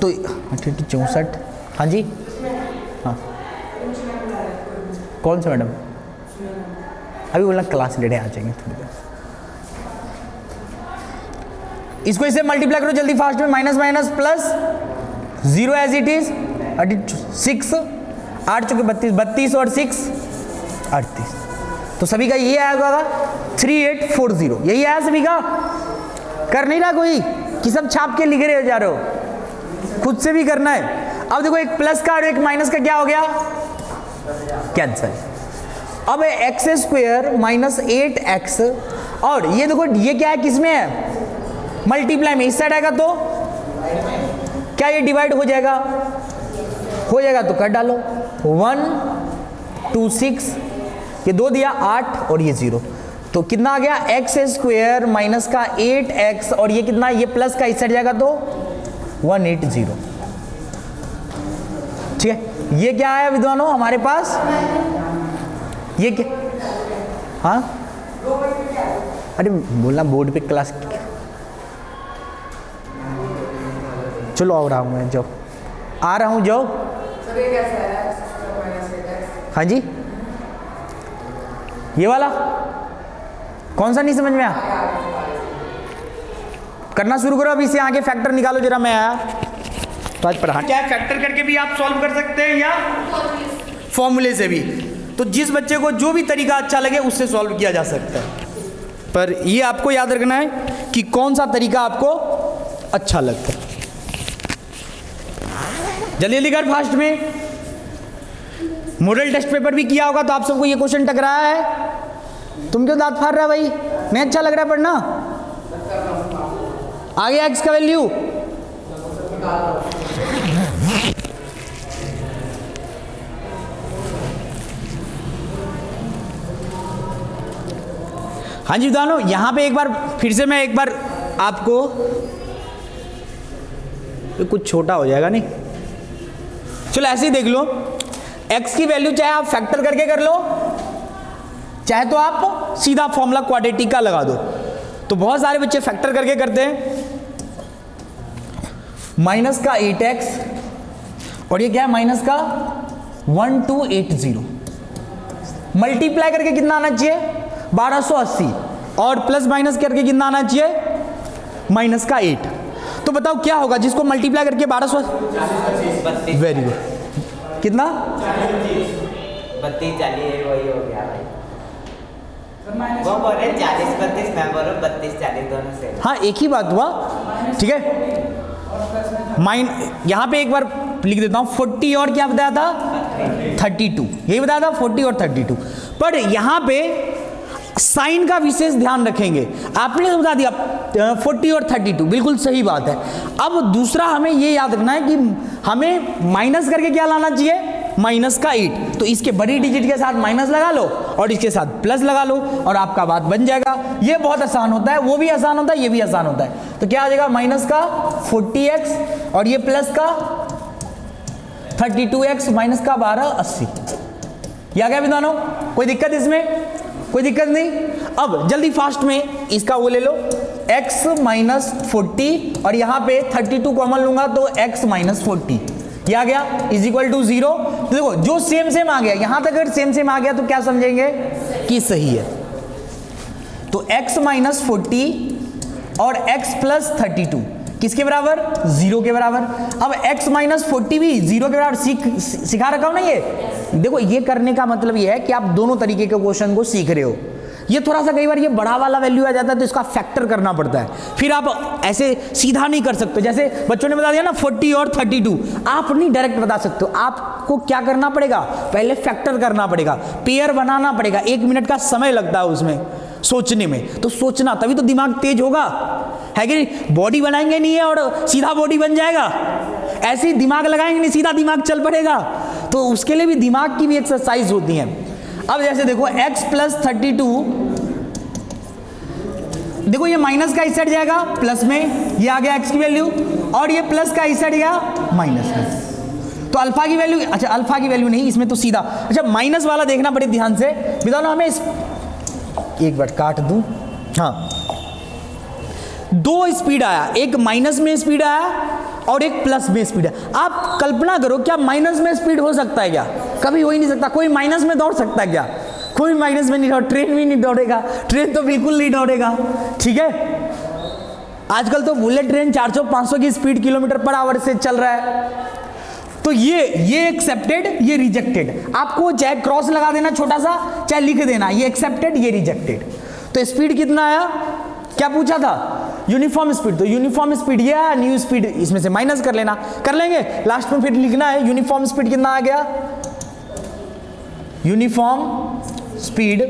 तो 64। हाँ जी, हाँ कौन सा मैडम? अभी बोलना क्लास लेने आ जाएंगे थोड़ी देर। इसको इससे मल्टीप्लाई करो जल्दी फास्ट में, minus minus plus 0 as it is 6, 8 चुके 32, 32 और 6 38। तो सभी का ये आया होगा 3840, यही आया सभी का। कर नहीं रहा कोई कि सब छाप के लिख रहे जा रहे हो, खुद से भी करना है। अब देखो एक प्लस का और एक माइनस का क्या हो गया, कैंसिल। अब एक्स स्क्वायर माइनस 8x, और ये देखो ये क्या है, किसमें है, मल्टीप्लाई में। इस साइड आएगा तो क्या ये डिवाइड हो जाएगा, हो जाएगा तो कर डालो 1 2 6, ये 2 दिया 8 और ये 0, तो कितना आ गया एक्स स्क्वायर माइनस का 8x, और ये कितना, ये प्लस का इस साइड जाएगा तो 180। ठीक है, ये क्या आया विद्वानों हमारे पास, ये क्या, हाँ अरे बोलना बोर्ड पे क्लास, चलो आ रहा हूँ मैं, जो आ रहा हूँ जो। हाँ जी, ये वाला कौन सा नहीं समझ में आया, करना शुरू करो। अभी से आगे फैक्टर निकालो जरा, मैं आया तो आज पढ़ा। क्या फैक्टर करके भी आप सॉल्व कर सकते हैं या फॉर्मूले से भी, तो जिस बच्चे को जो भी तरीका अच्छा लगे उससे सॉल्व किया जा सकता है, पर ये आपको याद रखना है कि कौन सा तरीका आपको अच्छा लगता है। जल्दी जल्दी कर फास्ट में। मॉडल टेस्ट पेपर भी किया होगा तो आप सबको ये क्वेश्चन टकराया है। तुम क्यों दांत फाड़ रहा भाई, नहीं अच्छा लग रहा है पढ़ना। आगे एक्स का वैल्यू, हाँ जी दानो, यहां पे एक बार फिर से मैं एक बार आपको, तो कुछ छोटा हो जाएगा नहीं, चलो ऐसे ही देख लो। x की वैल्यू चाहे आप फैक्टर करके कर लो, चाहे तो आप सीधा फॉर्मूला क्वाड्रेटिक का लगा दो। तो बहुत सारे बच्चे फैक्टर करके करते हैं, माइनस का 8x और ये क्या है माइनस का 1280, मल्टीप्लाई करके कितना आना चाहिए 1280, और प्लस माइनस करके कितना आना चाहिए माइनस का 8। तो बताओ क्या होगा जिसको मल्टीप्लाई करके 1280, वेरी गुड, कितना 32 40 वही हो गया भाई, वो बोल रहे 40 32, मैं बोल रहा हूँ 32 40 दोनों से। हाँ एक ही बात हुआ, ठीक है। माइन यहाँ पे एक बार लिख देता हूँ, 40 और क्या बताया था 32, यही बताया था 40 और 32। पर यहाँ पे साइन का विशेष ध्यान रखेंगे, आपने तो बता दिया 40 और 32, बिल्कुल सही बात है। अब दूसरा हमें ये याद रखना है कि हमें माइनस करके क्या लाना चाहिए माइनस का 8, तो इसके बड़ी डिजिट के साथ माइनस लगा लो और इसके साथ प्लस लगा लो और आपका बात बन जाएगा। ये बहुत आसान होता है, वो भी आसान होता है, ये भी आसान होता है। तो क्या आ जाएगा माइनस का 40x और ये प्लस का 32x माइनस का 1280। ये आ गया विद्वानों, कोई दिक्कत इसमें, कोई दिक्कत नहीं। अब जल्दी फास्ट में इसका वो ले लो x माइनस 40 और यहाँ पे 32 कॉमन लूंगा तो x माइनस 40, ये आ गया इज इक्वल टू 0। तो देखो जो सेम सेम आ गया, यहां तक अगर सेम सेम आ गया तो क्या समझेंगे कि सही है। तो x माइनस 40 और x प्लस 32 किसके बराबर? 0 के बराबर। अब x माइनस 40 भी 0 के बराबर सिखा रखा हूं ना ये। देखो ये करने का मतलब ये है कि आप दोनों तरीके के क्वेश्चन को सीख रहे हो। ये थोड़ा सा कई बार ये बड़ा वाला वैल्यू आ जाता है तो इसका फैक्टर करना पड़ता है, फिर आप ऐसे सीधा नहीं कर सकते। जैसे बच्चों ने बता दिया ना 40 और 32, आप नहीं डायरेक्ट बता सकते हो, आपको क्या करना पड़ेगा? पहले फैक्टर करना पड़ेगा, पेयर बनाना पड़ेगा, 1 मिनट का समय लगता है उसमें सोचने में। तो सोचना तभी तो दिमाग तेज होगा, है कि नहीं? बॉडी बनाएंगे नहीं है और सीधा बॉडी बन जाएगा, ऐसे ही दिमाग लगाएंगे नहीं सीधा दिमाग चल पड़ेगा। तो उसके लिए भी दिमाग की भी एक्सरसाइज होती है। अब जैसे देखो x प्लस 32, देखो ये माइनस का इस साइड जाएगा प्लस में, ये आ गया x की वैल्यू, और ये प्लस का इस साइड गया माइनस में। तो अल्फा की वैल्यू, अच्छा अल्फा की वैल्यू नहीं इसमें तो सीधा, अच्छा माइनस वाला देखना बड़े ध्यान से। बताओ ना हमें एक बार काट दूं, हाँ 2 स्पीड आया, एक माइनस में स्पीड आया और एक प्लस में स्पीड है। आप कल्पना करो क्या माइनस में स्पीड हो सकता है क्या? कभी हो ही नहीं सकता। कोई माइनस में दौड़ सकता है क्या? कोई माइनस में नहीं दौड़, ट्रेन भी नहीं दौड़ेगा, ट्रेन तो बिल्कुल नहीं दौड़ेगा, ठीक है। आजकल तो बुलेट ट्रेन 400-500 की स्पीड किलोमीटर पर आवर से चल रहा है। तो ये एक्सेप्टेड, ये रिजेक्टेड। आपको चाहे क्रॉस लगा देना छोटा सा, चाहे लिख देना ये एक्सेप्टेड, ये रिजेक्टेड। तो स्पीड कितना आया? क्या पूछा था? Uniform speed. तो यूनिफॉर्म स्पीड ये है, न्यू स्पीड इसमें से माइनस कर लेना, कर लेंगे लास्ट में, फिर लिखना है यूनिफॉर्म स्पीड कितना आ गया? Uniform speed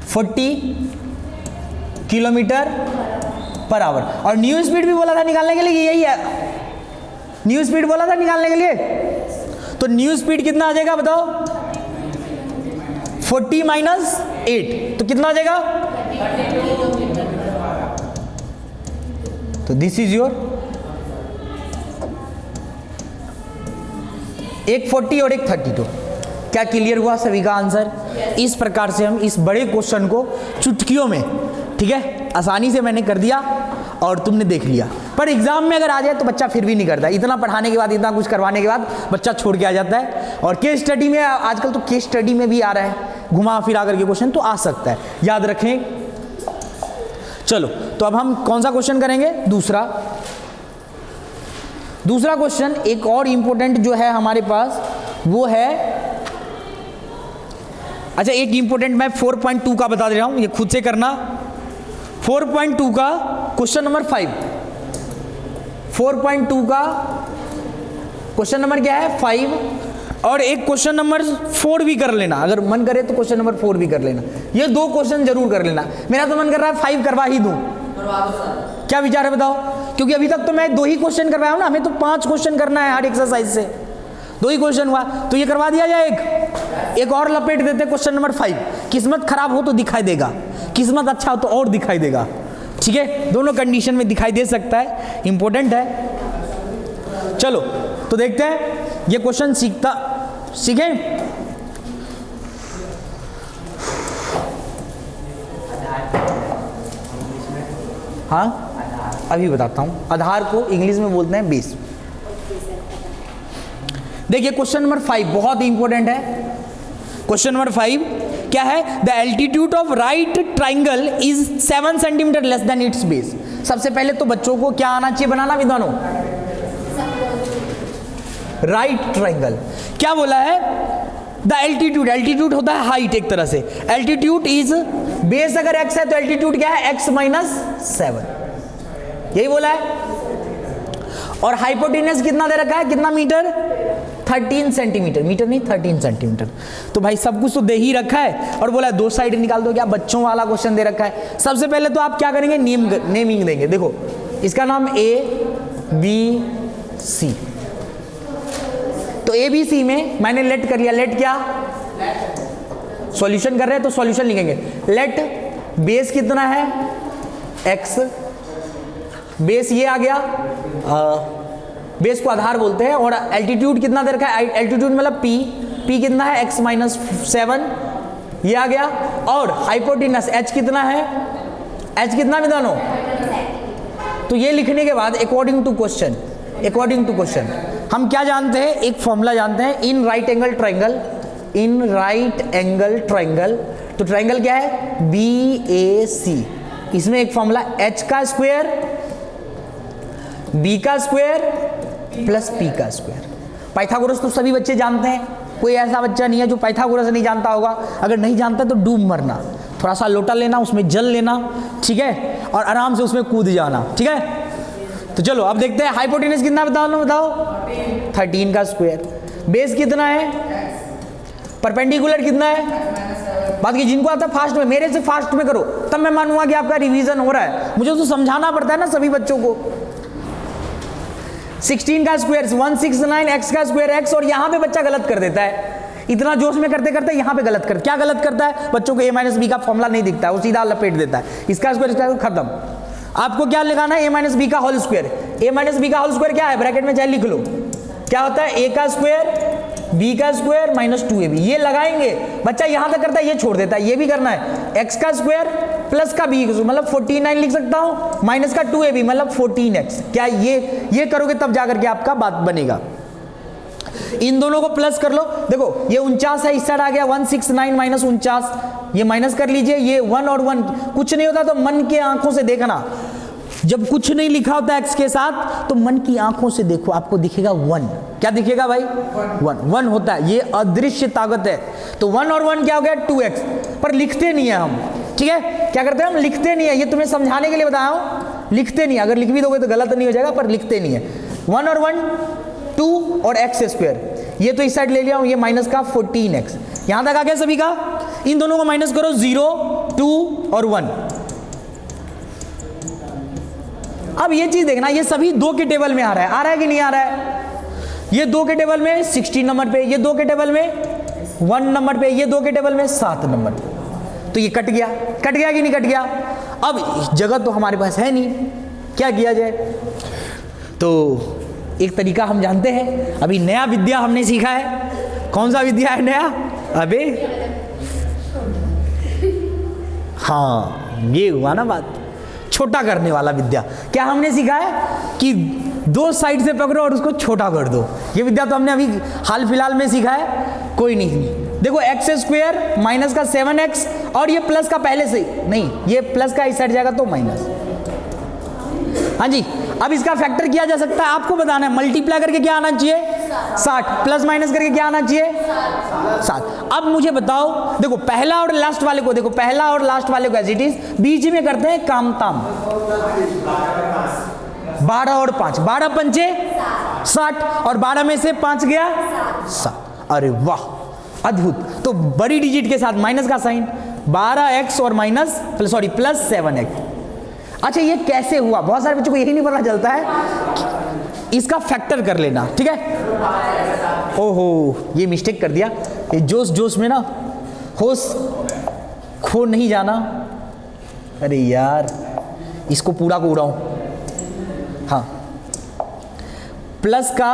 40 kilometre per hour. और न्यू स्पीड भी बोला था निकालने के लिए, यही है न्यू स्पीड बोला था निकालने के लिए। तो न्यू स्पीड कितना आ जाएगा बताओ? 40 माइनस 8 तो कितना आ जाएगा? तो दिस इज योर, एक 40 और एक 32। क्या क्लियर हुआ सभी का आंसर? इस प्रकार से हम इस बड़े क्वेश्चन को चुटकियों में, ठीक है, आसानी से मैंने कर दिया और तुमने देख लिया। पर एग्जाम में अगर आ जाए तो बच्चा फिर भी नहीं करता, इतना पढ़ाने के बाद, इतना कुछ करवाने के बाद बच्चा छोड़ के आ जाता है। और केस स्टडी में आजकल तो केस स्टडी में भी आ रहा है, घुमा फिरा करके क्वेश्चन तो आ सकता है, याद रखें। चलो तो अब हम कौन सा क्वेश्चन करेंगे? दूसरा क्वेश्चन एक और इंपॉर्टेंट जो है हमारे पास वो है, अच्छा एक इंपॉर्टेंट मैं 4.2 का बता दे रहा हूं, ये खुद से करना। 4.2 का क्वेश्चन नंबर 5, 4.2 का क्वेश्चन नंबर क्या है? 5। और एक क्वेश्चन नंबर 4 भी कर लेना, अगर मन करे तो क्वेश्चन नंबर 4 भी कर लेना। ये 2 क्वेश्चन जरूर कर लेना। मेरा तो मन कर रहा है 5 करवा ही दूं, क्या विचार है बताओ? क्योंकि अभी तक तो मैं 2 ही क्वेश्चन करवाया हूं ना, हमें तो 5 क्वेश्चन करना है हर एक्सरसाइज से, 2 ही क्वेश्चन हुआ तो ये करवा दिया जाए। एक और लपेट देते क्वेश्चन नंबर 5। किस्मत खराब हो तो दिखाई देगा, किस्मत अच्छा हो तो और दिखाई देगा, ठीक है, दोनों कंडीशन में दिखाई दे सकता है, इंपॉर्टेंट है। चलो तो देखते हैं ये क्वेश्चन सीखें। हाँ अभी बताता हूं, आधार को इंग्लिश में बोलते हैं बेस। देखिए क्वेश्चन नंबर 5 बहुत इंपॉर्टेंट है। क्वेश्चन नंबर 5 क्या है? The altitude of right triangle is 7 centimetre less than it's base. सबसे पहले तो बच्चों को क्या आना चाहिए बनाना विद्वानों? Right triangle. क्या बोला है? द एल्टीट्यूड, एल्टीट्यूड होता है हाइट एक तरह से। एल्टीट्यूड इज, बेस अगर x है तो एल्टीट्यूड क्या है? x माइनस 7, यही बोला है। और हाइपोटेनस कितना दे रखा है? कितना मीटर? 13 सेंटीमीटर, मीटर नहीं 13 सेंटीमीटर। तो भाई सब कुछ तो दे ही रखा है और बोला है 2 साइड निकाल दो। क्या बच्चों वाला क्वेश्चन दे रखा है। सबसे पहले तो आप क्या करेंगे? नेमिंग देंगे। देखो इसका नाम ABC, तो ABC में मैंने लेट कर लिया। लेट क्या? सॉल्यूशन कर रहे हैं तो सॉल्यूशन लिखेंगे। लेट बेस कितना है? x, बेस ये आ गया, बेस को आधार बोलते हैं। और एल्टीट्यूड कितना दे रखा है? एल्टीट्यूड मतलब p कितना है? x माइनस 7 ये आ गया। और हाइपोटेनस h कितना है? h कितना विद्वानों? तो ये लिखने के बाद अकॉर्डिंग टू क्वेश्चन हम क्या जानते हैं? एक फॉर्मूला जानते हैं, in right angle triangle in right angle triangle, तो ट्राइंगल क्या है BAC, इसमें एक फॉर्मूला h का स्क्वायर b का स्क्वायर प्लस p का स्क्वायर। पाइथागोरस तो सभी बच्चे जानते हैं, कोई ऐसा बच्चा नहीं है जो पाइथागोरस नहीं जानता होगा। अगर नहीं जानता तो डूब मरना, थोड़ा सा लोटा लेना, उसमें जल लेना, ठीक है, और आराम से उसमें कूद जाना, ठीक है। तो चलो अब देखते हैं हाइपोटेनस कितना बताओ 13 का स्क्वायर, बेस कितना है, परपेंडिकुलर कितना है। बात की जिनको आता है फास्ट में, मेरे से फास्ट में करो तब मैं मानूंगा कि आपका रिवीजन हो रहा है। मुझे तो समझाना पड़ता है ना सभी बच्चों को। 16 का स्क्वायर 169, x का स्क्वायर x, और यहां पे बच्चा गलत कर देता है, इतना जोश में करते करते यहां पे गलत कर, क्या गलत करता है, बच्चों को a माइनस बी का फॉर्मूला नहीं दिखता है, वो सीधा लपेट देता है, इसका स्क्वायर इसका खत्म। आपको क्या लगाना है, a माइनस बी का whole square. a minus B का होल स्क्वायर क्या है, ब्रैकेट में चाहे लिख लो, क्या होता है a का स्क्वायर b का स्क्वायर माइनस 2ab, ये लगाएंगे। बच्चा यहां तक करता है, ये छोड़ देता है, ये भी करना है, x का स्क्वायर प्लस का b मतलब 49 लिख सकता हूं, माइनस का 2ab मतलब 14x। क्या ये करोगे तब जाकर के आपका बात बनेगा। इन दोनों को प्लस कर लो, देखो ये 49 है, इस साइड आ गया 169 माइनस 49, ये माइनस कर लीजिए, ये 1 और 1 कुछ नहीं होता तो मन के आंखों से देखना, जब कुछ नहीं लिखा होता x के साथ तो मन की आंखों से देखो, आपको दिखेगा 1, क्या दिखेगा भाई 1 होता है, ये अदृश्य ताकत है। तो 1 और 1 क्या हो गया 2x, पर लिखते नहीं है हम, ठीक है, क्या करते हैं हम लिखते नहीं है, ये तुम्हें समझाने के लिए बताया हूं, लिखते नहीं, अगर लिख भी दोगे तो गलत नहीं हो जाएगा, पर लिखते नहीं है। 1 और 1 2 और x स्क्वायर, ये तो इस साइड ले लिया हूं, ये माइनस का 14x, यहां तक आ गया सभी का। इन दोनों को माइनस करो 0 2 और 1। अब ये चीज देखना, ये सभी 2 के टेबल में आ रहा है कि नहीं आ रहा है, ये 2 के टेबल में 16 नंबर पे, ये 2 के टेबल में 1 नंबर पे, ये 2 के टेबल में 7 नंबर पे, तो ये कट गया कि नहीं कट गया। अब जगह तो हमारे पास है नहीं, क्या किया जाए, तो एक तरीका हम जानते हैं, अभी नया विद्या हमने सीखा है। कौन सा विद्या है नया, अबे हाँ ये हुआ ना बात, छोटा करने वाला विद्या। क्या हमने सीखा है कि 2 साइड से पकड़ो और उसको छोटा कर दो, ये विद्या तो हमने अभी हाल फिलहाल में सीखा है। कोई नहीं, देखो x स्क्वायर माइनस का 7x, और ये प्लस का पहले से नहीं, ये प्लस का इस साइड जाएगा तो माइनस, हाँ जी। अब इसका फैक्टर किया जा सकता है, आपको बताना है, मल्टीप्लाई करके क्या आना चाहिए 60, प्लस माइनस करके क्या आना चाहिए 7। अब मुझे बताओ, देखो पहला और लास्ट वाले को, देखो पहला और लास्ट वाले को एज इट इज, बीच में करते हैं काम ताम, 12 और 5, 12 पंचे 60, और 12 में से 5 गया 7, अरे वाह अद्भुत। तो बड़ी डिजिट के साथ माइनस का साइन, 12x और माइनस सॉरी प्लस 7x। अच्छा ये कैसे हुआ, बहुत सारे बच्चों को यही नहीं पता चलता है, इसका फैक्टर कर लेना, ठीक है। ओहो ये मिस्टेक कर दिया, ये जोश में ना होश खो नहीं जाना, अरे यार इसको पूरा को उड़ाऊं, हाँ प्लस का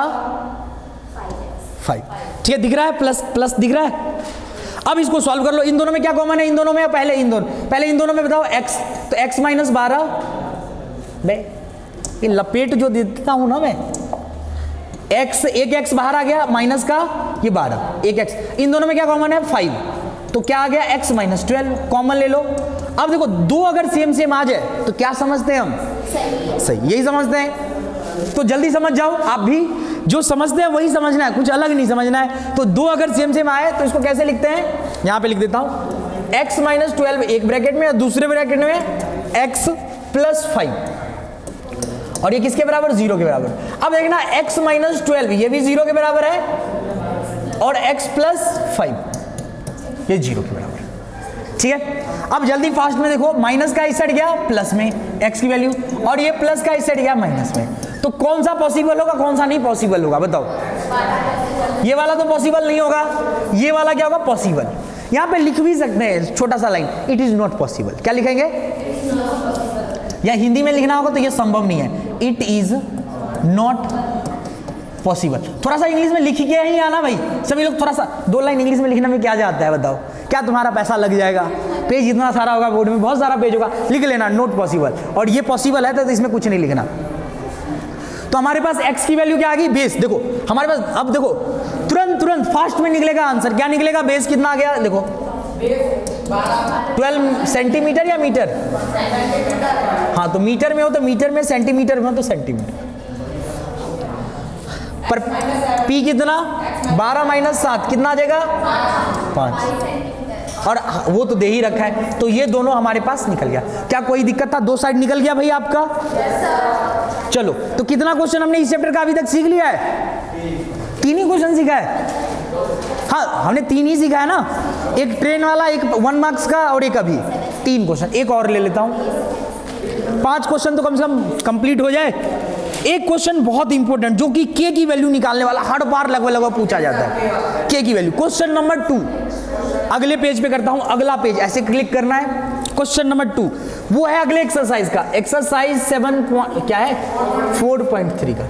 5, ठीक है दिख रहा है, प्लस दिख रहा है। अब इसको सॉल्व कर लो, इन दोनों में क्या कॉमन है, इन दोनों में पहले इन दोनों में बताओ x, तो x माइनस 12, ये लपेट जो देता हूं ना मैं, x एक x बाहर आ गया माइनस का, ये 12 एक x, इन दोनों में क्या कॉमन है 5, तो क्या आ गया x माइनस 12, कॉमन ले लो। अब देखो 2 अगर सेम आ जाए तो क्या समझते हैं हम, सही यही समझते हैं, तो जल्दी समझ जाओ आप भी, जो समझते हैं वही समझना है, कुछ अलग नहीं समझना है। तो 2 अगर सेम आए तो इसको कैसे लिखते हैं, यहां पे लिख देता हूं, x माइनस 12 एक ब्रैकेट में, और दूसरे ब्रैकेट में x प्लस 5, और ये किसके बराबर 0 के बराबर। अब देखना x माइनस 12 ये भी 0 के बराबर है, और x प्लस 5 ये 0 के बराबर, ठीक है। अब जल्दी फास्ट में देखो, माइनस का इस साइड गया प्लस में x की वैल्यू, और ये प्लस का इस साइड गया माइनस में, तो कौन सा पॉसिबल होगा कौन सा नहीं पॉसिबल होगा बताओ। ये वाला तो पॉसिबल नहीं होगा, ये वाला क्या होगा पॉसिबल। यहां पे लिख भी सकते हैं छोटा सा line, it is not possible, क्या लिखेंगे, या हिंदी में लिखना होगा तो ये संभव नहीं है, इट इज नॉट पॉसिबल। थोड़ा सा इंग्लिश में लिख के ही आना भाई, सभी लोग थोड़ा सा 2 लाइन इंग्लिश में लिखने में क्या जाता है बताओ, क्या तुम्हारा पैसा लग जाएगा, पेज इतना सारा होगा, बोर्ड में बहुत सारा पेज होगा, लिख लेना नॉट पॉसिबल, और ये पॉसिबल है तो इसमें कुछ नहीं लिखना। तो हमारे पास x की वैल्यू क्या आ गई बेस, देखो हमारे पास, अब देखो तुरंत तुरंत फास्ट में निकलेगा आंसर। क्या निकलेगा? बेस कितना आ गया देखो, 12 सेंटीमीटर या मीटर? हाँ, तो मीटर में हो तो मीटर में, सेंटीमीटर में हो तो सेंटीमीटर। पर P कितना? 12 माइनस 7 कितना आ जाएगा? 5। और वो तो दे ही रखा है, तो ये दोनों हमारे पास निकल गया। क्या कोई दिक्कत था? दो साइड निकल गया भाई आपका। चलो, तो कितना क्वेश्चन हमने इस चैप्टर का अभी तक सीख लिया है? 3 ही क्वेश्चन सीखा है। हाँ, हमने 3 ही सीखा है ना, एक ट्रेन वाला, एक 1 मार्क्स का और एक अभी 3 क्वेश्चन। एक और ले लेता हूं, 5 क्वेश्चन तो कम से कम कंप्लीट हो जाए। एक क्वेश्चन बहुत इंपॉर्टेंट जो कि के की वैल्यू निकालने वाला, हर बार लगभग पूछा जाता है के की वैल्यू। क्वेश्चन नंबर 2 अगले पेज पे करता हूं, अगला पेज ऐसे क्लिक करना है। क्वेश्चन नंबर 2 वो है अगले एक्सरसाइज का, एक्सरसाइज 7 क्या है 4.3 का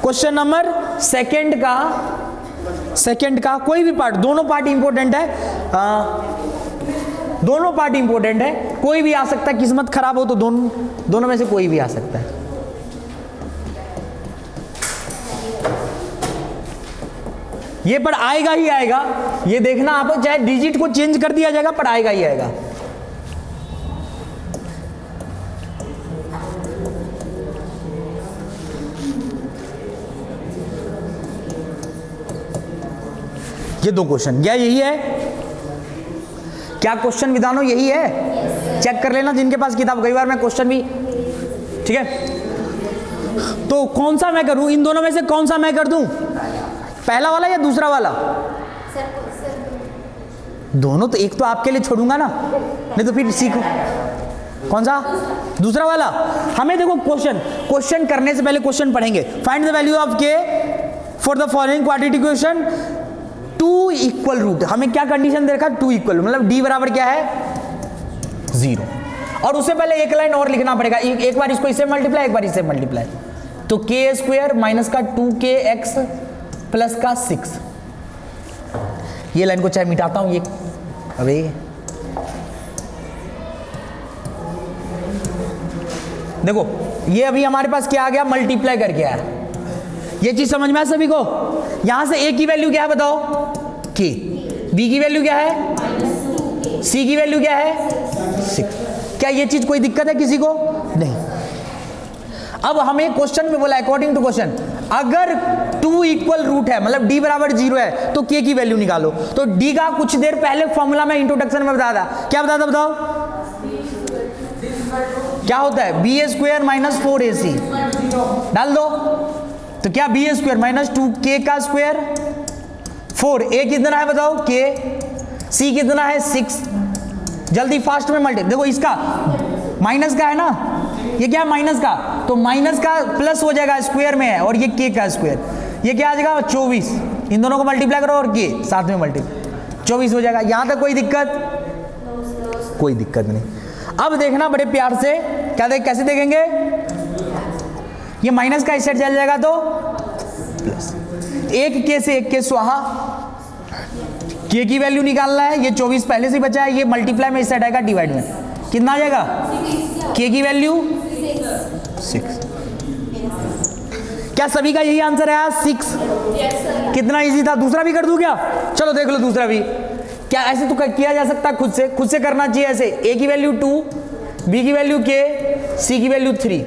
क्वेश्चन नंबर सेकंड का कोई भी पार्ट, दोनों पार्ट इंपॉर्टेंट है, दोनों पार्ट इंपॉर्टेंट है। कोई भी आ सकता है, किस्मत खराब हो तो दोनों में से कोई भी आ सकता है। ये पर आएगा ही आएगा, ये देखना आप, चाहे डिजिट को चेंज कर दिया जाएगा पर आएगा ही आएगा। ये 2 क्वेश्चन, क्या यही है? क्या क्वेश्चन विधानो यही है? चेक कर लेना जिनके पास किताब, कई बार मैं क्वेश्चन भी, ठीक है। तो कौन सा मैं करूं, इन दोनों में से कौन सा मैं कर दूं? पहला वाला या दूसरा वाला? दोनों तो, एक तो आपके लिए छोड़ूंगा ना, नहीं तो फिर सीखो। कौन सा? दूसरा वाला। हमें देखो क्वेश्चन करने से पहले क्वेश्चन पढ़ेंगे। Find the value of k for the following quadratic equation 2 equal root. हमें क्या कंडीशन दे रखा? 2 इक्वल, मतलब d बराबर क्या है 0। और उससे पहले एक लाइन और लिखना पड़ेगा, एक बार इसको इससे मल्टीप्लाई, एक बार इससे मल्टीप्लाई, तो के स्क्वायर माइनस का 2kx प्लस का 6। ये लाइन को चाहे मिटाता हूं, ये अबे देखो, ये अभी हमारे पास क्या आ गया, मल्टीप्लाई करके आया। ये चीज समझ में आया सभी को? यहां से a की वैल्यू क्या है बताओ? k। b की वैल्यू क्या है? c की वैल्यू क्या है? 6। क्या ये चीज कोई दिक्कत है किसी को? नहीं। अब हमें क्वेश्चन में बोला अकॉर्डिंग टू क्वेश्चन, अगर 2 इक्वल रूट है, मतलब d बराबर 0 है, तो k की वैल्यू निकालो। तो d का कुछ देर पहले फॉर्मूला में इंट्रोडक्शन में बताया था, क्या बताया था बताओ? क्या होता है? बी स्क्वायर माइनस 4ac डाल दो, तो क्या बी स्क्वायर माइनस 2k का स्क्वायर 4, a कितना है बताओ? k, c कितना है 6। जल्दी फास्ट में मल्टी, देखो इसका माइनस का है ना, ये क्या माइनस का, तो माइनस का प्लस हो जाएगा, स्क्वायर में है, और ये k का स्क्वायर, ये क्या आ जाएगा 24। इन दोनों को मल्टीप्लाई करो और k साथ में मल्टीप्लाई, 24 हो जाएगा। यहां तक कोई दिक्कत? कोई दिक्कत नहीं। अब देखना बड़े प्यार से, क्या कैसे देखेंगे? ये माइनस का इस साइड चल जाएगा तो प्लस, एक के से एक के स्वाहा, के की वैल्यू निकालना है। ये 24 पहले से बचा है, ये मल्टीप्लाई में इस साइड आएगा, डिवाइड में कितना आ जाएगा? के की वैल्यू 6। क्या सभी का यही आंसर है? 6। कितना इजी था। दूसरा भी कर दूं क्या? चलो देख लो दूसरा भी। क्या ऐसे तो किया जा सकता है, खुद से करना चाहिए ऐसे। a की वैल्यू 2, b की वैल्यू k, c की वैल्यू 3।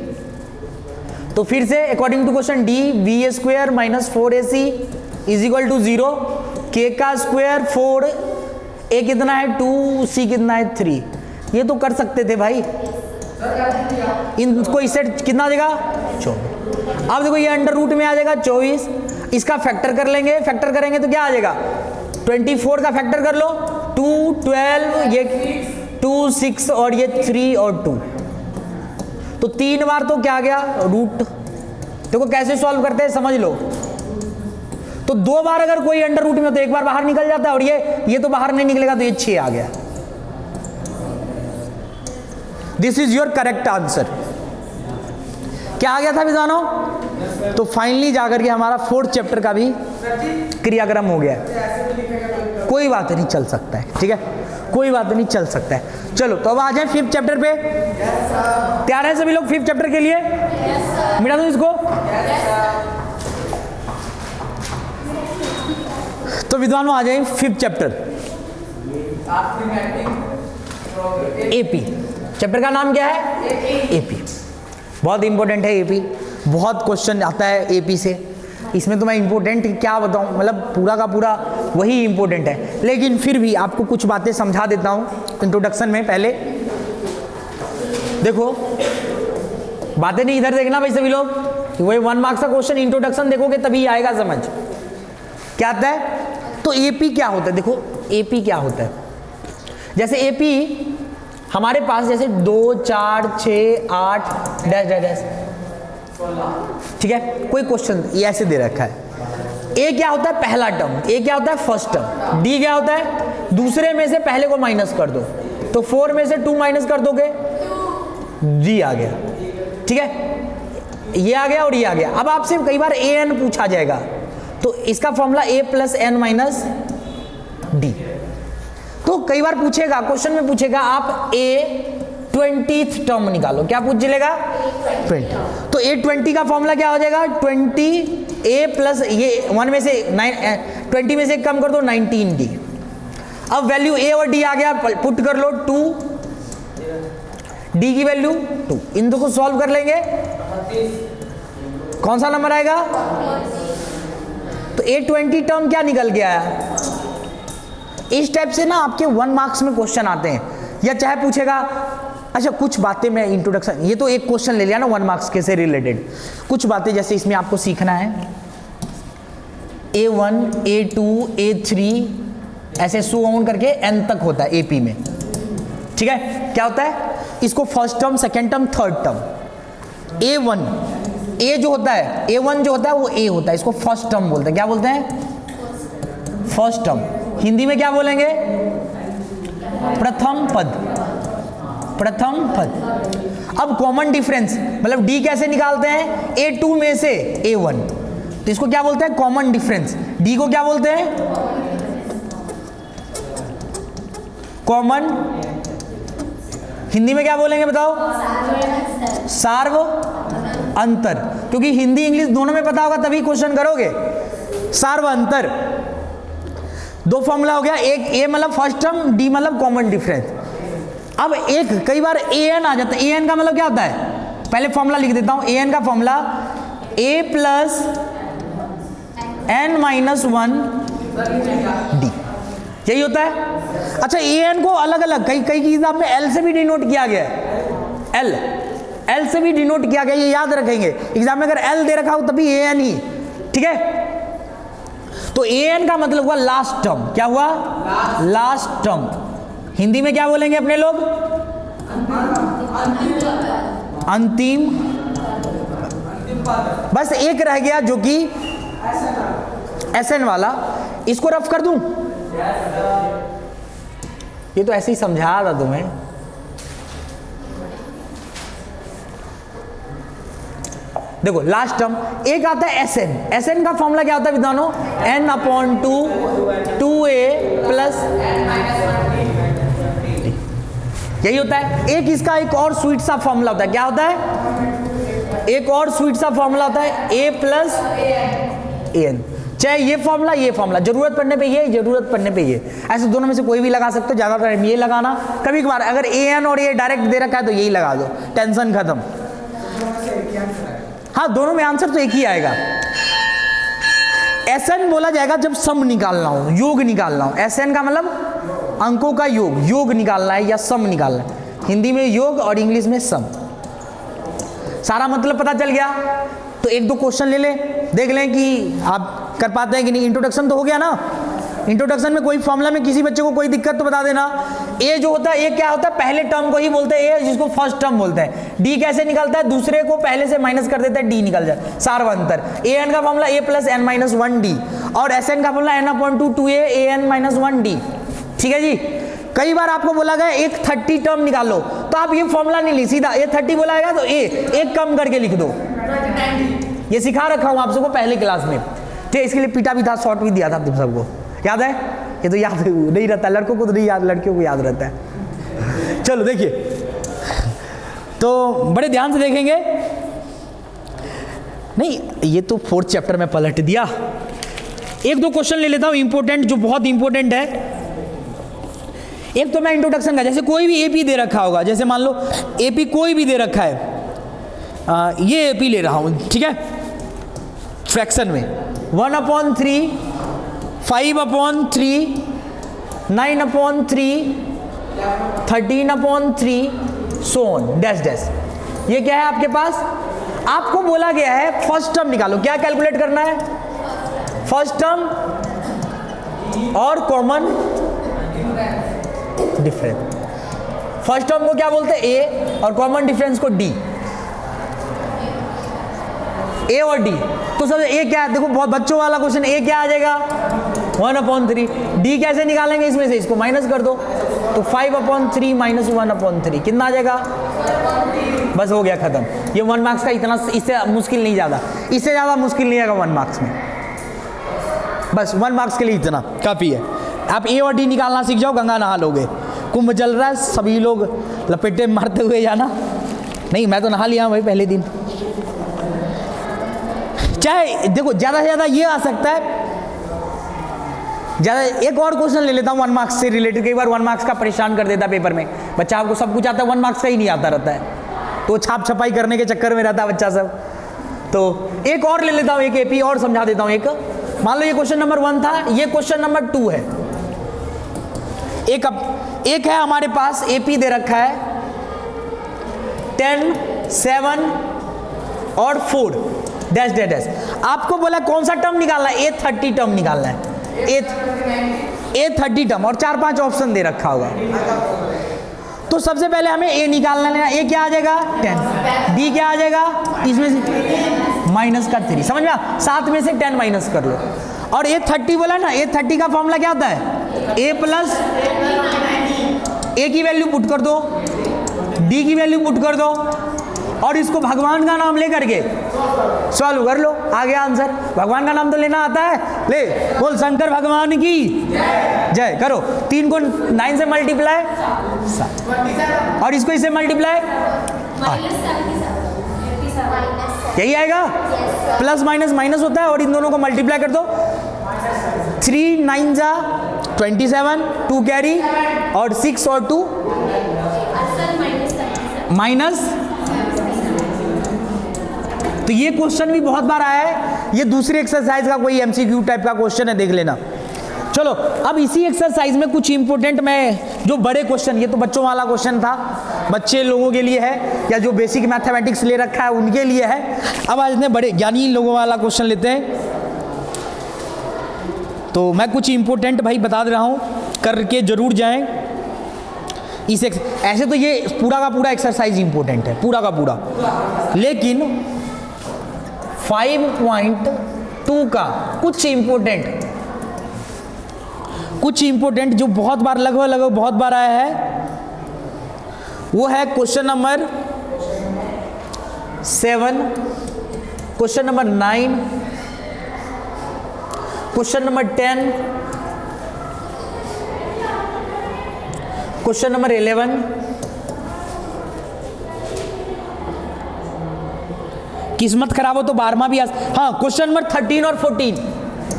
तो फिर से according to question d b square minus 4ac is equal to 0, k का स्क्वायर 4, a कितना है 2, c कितना है 3। ये तो कर सकते थे भाई, इनको इस सेट कितना आ जाएगा 24। अब देखो ये अंडर रूट में आ जाएगा 24, इसका फैक्टर कर लेंगे, फैक्टर करेंगे तो क्या आ जाएगा 24 का फैक्टर कर लो, 2 12, ये 2 6 और ये 3 और 2, तो 3 बार तो क्या आ गया रूट। देखो कैसे सॉल्व करते हैं समझ लो। तो 2 बार अगर कोई अंडर रूट में तो एक बार बाहर निकल जाता है, और ये तो बाहर नहीं निकलेगा, तो ये 6 आ गया। This is your correct answer. क्या आ गया था विद्वानों? तो फाइनली जाकर के हमारा 4th चैप्टर का भी क्रियाक्रम हो गया। कोई बात नहीं, चल सकता है, ठीक है, कोई बात नहीं, चल सकता है। चलो तो अब आ जाए 5th चैप्टर पे। तैयार है सभी लोग 5th चैप्टर के लिए? मिटा दो इसको। तो विद्वानों आ जाए 5th चैप्टर एपी। चैप्टर का नाम क्या है? एपी। बहुत इंपॉर्टेंट है एपी, बहुत क्वेश्चन आता है एपी से। इसमें तो मैं इंपॉर्टेंट क्या बताऊं, मतलब पूरा का पूरा वही इंपॉर्टेंट है, लेकिन फिर भी आपको कुछ बातें समझा देता हूं इंट्रोडक्शन में। पहले देखो, बातें नहीं इधर देखना भाई सभी लोग, वही 1 मार्क्स का क्वेश्चन इंट्रोडक्शन देखोगे तभी आएगा समझ क्या आता है। तो एपी क्या होता है? देखो एपी क्या होता है, जैसे एपी हमारे पास जैसे 2 4 6 8 डैश डैश डैश, ठीक है, कोई क्वेश्चन ये ऐसे दे रखा है। ए क्या होता है? पहला टर्म। ए क्या होता है? First term. डी क्या होता है? दूसरे में से पहले को माइनस कर दो, तो 4 में से 2 माइनस कर दोगे, डी आ गया, ठीक है, ये आ गया और ये आ गया। अब आपसे कई बार ए एन पूछा जाएगा, तो इसका फॉर्मूला ए प्लस एन माइनस डी। तो कई बार पूछेगा, क्वेश्चन में पूछेगा आप ए 20th टर्म निकालो, क्या पूछ लेगा? 20। तो ए 20 का फॉर्मूला क्या हो जाएगा? 20 ए प्लस ये 1 में से 20 में से कम कर दो 19 डी। अब वैल्यू ए और डी आ गया, पुट कर लो 2, डी की वैल्यू 2। इन दो को सॉल्व कर लेंगे, कौन सा नंबर आएगा? तो ए 20 टर्म क्या निकल के आया? इस टाइप से ना आपके 1 मार्क्स में क्वेश्चन आते हैं, या चाहे पूछेगा, अच्छा कुछ बातें मैं इंट्रोडक्शन, ये तो एक क्वेश्चन ले लिया ना 1 मार्क्स के से रिलेटेड, कुछ बातें जैसे इसमें आपको सीखना है A1 A2 A3 ऐसे सो ऑन करके n तक होता है एपी में, ठीक है। क्या होता है? इसको first term, second term, third term. A1 A जो होता है, A1 जो होता है वो A होता है, इसको फर्स्ट टर्म बोलते हैं। क्या बोलते हैं? First term. हिंदी में क्या बोलेंगे? प्रथम पद, प्रथम पद। अब कॉमन डिफरेंस मतलब डी कैसे निकालते हैं? A2 में से A1, तो इसको क्या बोलते हैं? Common difference. डी को क्या बोलते हैं? कॉमन। हिंदी में क्या बोलेंगे बताओ? सार्व अंतर, क्योंकि हिंदी इंग्लिश दोनों में पता होगा तभी क्वेश्चन करोगे। सार्व अंतर, दो फॉर्मूला हो गया, एक ए मतलब फर्स्ट टर्म, डी मतलब कॉमन डिफरेंस। अब एक कई बार ए एन आ जाता है। ए एन का मतलब क्या होता है? पहले फॉर्मूला लिख देता हूं। ए एन का फॉर्मूला ए प्लस एन माइनस 1 डी, यही होता है। अच्छा, ए एन को अलग अलग कई कई किताब में एल से भी डिनोट किया गया है। एल से भी डिनोट किया गया, ये याद रखेंगे एग्जाम में, अगर एल दे रखा हो तभी ए एन ही, ठीक है। तो ए एन का मतलब हुआ लास्ट टर्म। क्या हुआ? Last term. हिंदी में क्या बोलेंगे अपने लोग? अंतिम। बस एक रह गया जो कि एस एन वाला, इसको रफ कर दूं? ये तो ऐसे ही समझाया था तुम्हें। देखो लास्ट टर्म एक आता है एस एन। एस एन का फॉर्मूला क्या होता है विद्वानों? n अपॉन 2a प्लस, यही होता है। एक इसका एक और स्वीट सा फॉर्मूला होता है। क्या होता है? एक और स्वीट सा फॉर्मूला होता है a प्लस an। चाहे ये फॉर्मूला ये फॉर्मूला, जरूरत पड़ने पे ये, जरूरत पड़ने पे ये, ऐसे दोनों में से कोई भी लगा सकते हो। ज्यादातर ये लगाना, कभी कभार अगर an और ये डायरेक्ट दे रखा है तो यही लगा दो, टेंशन खत्म। हाँ, दोनों में आंसर तो एक ही आएगा। एसएन बोला जाएगा जब सम निकालना हो, योग निकालना हो। एसएन का मतलब अंकों का योग, योग निकालना है या सम निकालना है। हिंदी में योग और इंग्लिश में सम। सारा मतलब पता चल गया। तो एक दो क्वेश्चन ले लें, देख लें कि आप कर पाते हैं कि नहीं। इंट्रोडक्शन तो हो गया ना। इंट्रोडक्शन में कोई फॉर्मूला में किसी बच्चे को कोई दिक्कत तो बता देना। ए जो होता है, ए क्या होता है? पहले टर्म को ही बोलते हैं ए, जिसको फर्स्ट टर्म बोलते हैं। डी कैसे निकलता है? दूसरे को पहले से माइनस कर देता है, डी निकल जाए, सार्व अंतर। ए एन का फॉर्मूला ए प्लस एन माइनस 1 डी, और एस एन का formula N upon 2 A N minus 1 D, ठीक है जी। कई बार आपको बोला गया एक 30 टर्म निकालो, तो आप ये फॉर्मूला नहीं ली, सीधा ए 30 बोला गया तो ए एक कम करके लिख दो। ये सिखा रखा हूं आप सबको पहले क्लास में, ठीक है। इसके लिए पीटा भी था, शॉर्ट भी दिया था तुम सबको, याद है? ये तो याद नहीं रहता, लड़कों को तो नहीं याद, लड़कियों को याद रहता है। चलो देखिए, तो बड़े ध्यान से देखेंगे। नहीं, ये तो 4th चैप्टर में पलट दिया, एक दो क्वेश्चन ले लेता हूं इंपॉर्टेंट, जो बहुत इंपॉर्टेंट है। एक तो मैं इंट्रोडक्शन का, जैसे कोई भी एपी दे रखा होगा, जैसे मान लो एपी कोई भी दे रखा है, ये एपी ले रहा हूं, ठीक है, फ्रैक्शन में 1/3, 5/3, 9/3, 13/3, सो ऑन डैश डैश। ये क्या है आपके पास? आपको बोला गया है फर्स्ट टर्म निकालो। क्या कैलकुलेट करना है? फर्स्ट टर्म और कॉमन डिफरेंस। फर्स्ट टर्म को क्या बोलते हैं? ए, और कॉमन डिफरेंस को डी। ए और डी। तो सब ए क्या है? देखो बहुत बच्चों वाला क्वेश्चन। ए क्या आ जाएगा? 1/3। डी कैसे निकालेंगे? इसमें से इसको माइनस कर दो, तो 5/3 माइनस 1/3 कितना आ जाएगा? बस हो गया, खत्म। ये 1 मार्क्स का इतना, इससे मुश्किल नहीं, ज़्यादा इससे ज़्यादा मुश्किल नहीं आएगा 1 मार्क्स में। बस 1 मार्क्स के लिए इतना काफ़ी है। आप ए और डी निकालना सीख जाओ, गंगा नहा लोगे। कुंभ चल रहा है, सभी लोग लपेटे मारते हुए जाना। नहीं, मैं तो नहा लिया भाई पहले दिन। चाहे देखो ज़्यादा से ज़्यादा ये आ सकता है, ज़्यादा। एक और क्वेश्चन ले लेता हूँ 1 मार्क्स से रिलेटेड। कई बार 1 मार्क्स का परेशान कर देता है पेपर में। बच्चा आपको सब कुछ आता है, 1 मार्क्स का ही नहीं आता रहता है, तो छाप छपाई करने के चक्कर में रहता है बच्चा सब। तो एक और ले लेता हूँ, एक एपी और समझा देता हूँ। एक मान लो ये क्वेश्चन नंबर 1 था, ये क्वेश्चन नंबर 2 है। एक है हमारे पास एपी दे रखा है 10, 7 और 4 डैश डैश डैश। आपको बोला कौन सा टर्म निकालना है? A30 टर्म निकालना है। A30 टर्म, और 4-5 ऑप्शन दे रखा होगा। तो सबसे पहले हमें ए निकालना लेना। ए क्या आ जाएगा? 10। डी क्या आ जाएगा? इसमें से माइनस का 3। समझ में? 7 में से 10 माइनस कर लो। और A30 बोला ना, A30 का फॉर्मूला क्या होता है? A प्लस ए की वैल्यू पुट कर दो, डी की वैल्यू पुट कर दो, और इसको भगवान का नाम लेकर के सॉल्व कर लो। आ गया आंसर। भगवान का नाम तो लेना आता है, ले बोल शंकर भगवान की जय। करो 3 को 9 से मल्टीप्लाई 7, और इसको इससे मल्टीप्लाई 8, यही आएगा। प्लस माइनस माइनस होता है, और इन दोनों को मल्टीप्लाई कर दो। 3 9 जा 27, 2 कैरी, और 6 और 2 माइनस। तो ये क्वेश्चन भी बहुत बार आया है। ये दूसरी एक्सरसाइज का कोई एमसीक्यू टाइप का क्वेश्चन है, देख लेना। चलो अब इसी एक्सरसाइज में कुछ इंपॉर्टेंट, मैं जो बड़े क्वेश्चन, ये तो बच्चों वाला क्वेश्चन था, बच्चे लोगों के लिए है, या जो बेसिक मैथमेटिक्स ले रखा है उनके लिए है। अब आज इतने बड़े ज्ञानी लोगों वाला क्वेश्चन लेते हैं। तो मैं कुछ इंपॉर्टेंट भाई बता दे रहा हूँ, करके जरूर जाएं। ऐसे तो ये पूरा का पूरा एक्सरसाइज इंपॉर्टेंट है, पूरा का पूरा, लेकिन 5.2 का कुछ इंपॉर्टेंट जो बहुत बार लगभग बहुत बार आया है, वो है question number 7, question number 9, question number 10, question number 11, किस्मत खराब हो तो 12वां भी हाँ, क्वेश्चन नंबर 13 और 14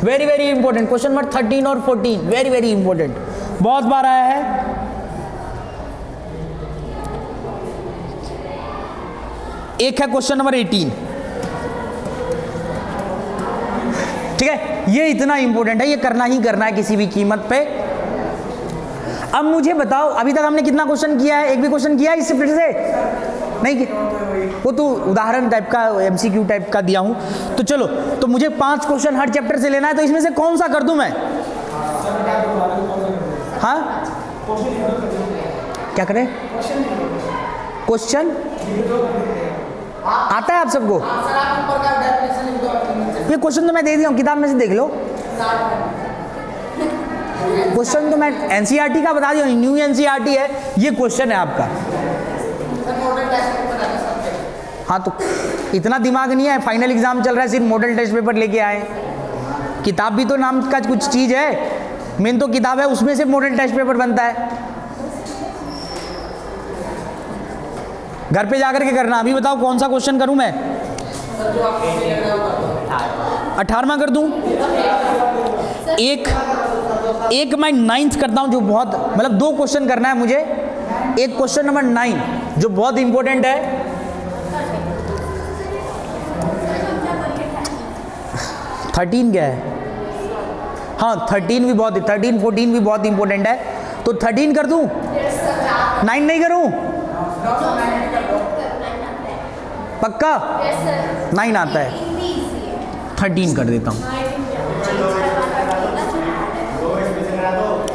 very very important. Question number 13 और 14 वेरी वेरी इंपॉर्टेंट, बहुत बार आया है। एक है क्वेश्चन नंबर 18, ठीक है। ये इतना इंपॉर्टेंट है, ये करना ही करना है किसी भी कीमत पे। अब मुझे बताओ, अभी तक हमने कितना क्वेश्चन किया है? एक भी क्वेश्चन किया है इससे फिर से नहीं किया? वो तो उदाहरण टाइप का, एमसीक्यू टाइप का दिया हूं। तो चलो, तो मुझे 5 क्वेश्चन हर चैप्टर से लेना है, तो इसमें से कौन सा कर दूं मैं? हाँ, क्या करें? क्वेश्चन आता है आप सबको? ये क्वेश्चन तो मैं दे दिया हूं, किताब में से देख लो। क्वेश्चन तो मैं एनसीईआरटी का बता दिया, न्यू एनसीईआरटी है, ये क्वेश्चन है आपका। हाँ, तो इतना दिमाग नहीं है, फाइनल एग्जाम चल रहा है, सिर्फ मॉडल टेस्ट पेपर लेके आए। किताब भी तो नाम का कुछ चीज है, मेन तो किताब है, उसमें से मॉडल टेस्ट पेपर बनता है। घर पे जाकर के करना। अभी बताओ कौन सा क्वेश्चन करूं मैं? 18वां कर दूं? एक मैं 9th करता हूं, जो बहुत मतलब 2 क्वेश्चन करना है मुझे। एक क्वेश्चन नंबर 9 जो बहुत इंपॉर्टेंट है। थर्टीन क्या है? हाँ 13 भी बहुत, 13 14 भी बहुत इंपॉर्टेंट है। तो 13 कर दूं? 9 नहीं करूं? पक्का? 9 आता है, 13 कर देता हूं।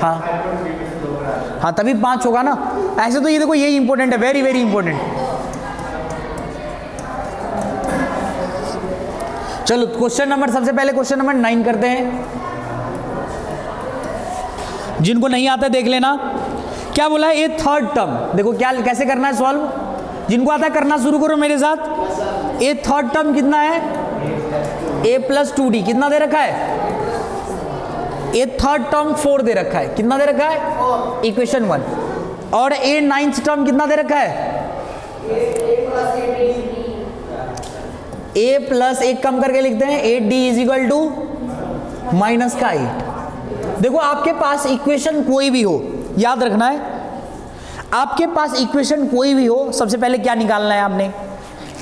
हाँ हाँ तभी 5 होगा ना। ऐसे तो ये देखो यही इंपॉर्टेंट है, वेरी वेरी इंपॉर्टेंट। चलो क्वेश्चन नंबर, सबसे पहले क्वेश्चन नंबर 9 करते हैं। जिनको नहीं आता देख लेना। क्या बोला है? ए थर्ड टर्म। देखो क्या कैसे करना है सॉल्व, जिनको आता है करना शुरू करो मेरे साथ। ए थर्ड टर्म कितना है? a प्लस 2d कितना दे रखा है? ए थर्ड टर्म 4 दे रखा है। कितना दे रखा है? इक्वेशन 1। और ए नाइन्थ टर्म कितना दे रखा है? a प्लस 1 कम करके लिखते हैं 8d is equal to minus का 8। देखो आपके पास इक्वेशन कोई भी हो, याद रखना है, आपके पास इक्वेशन कोई भी हो, सबसे पहले क्या निकालना है आपने?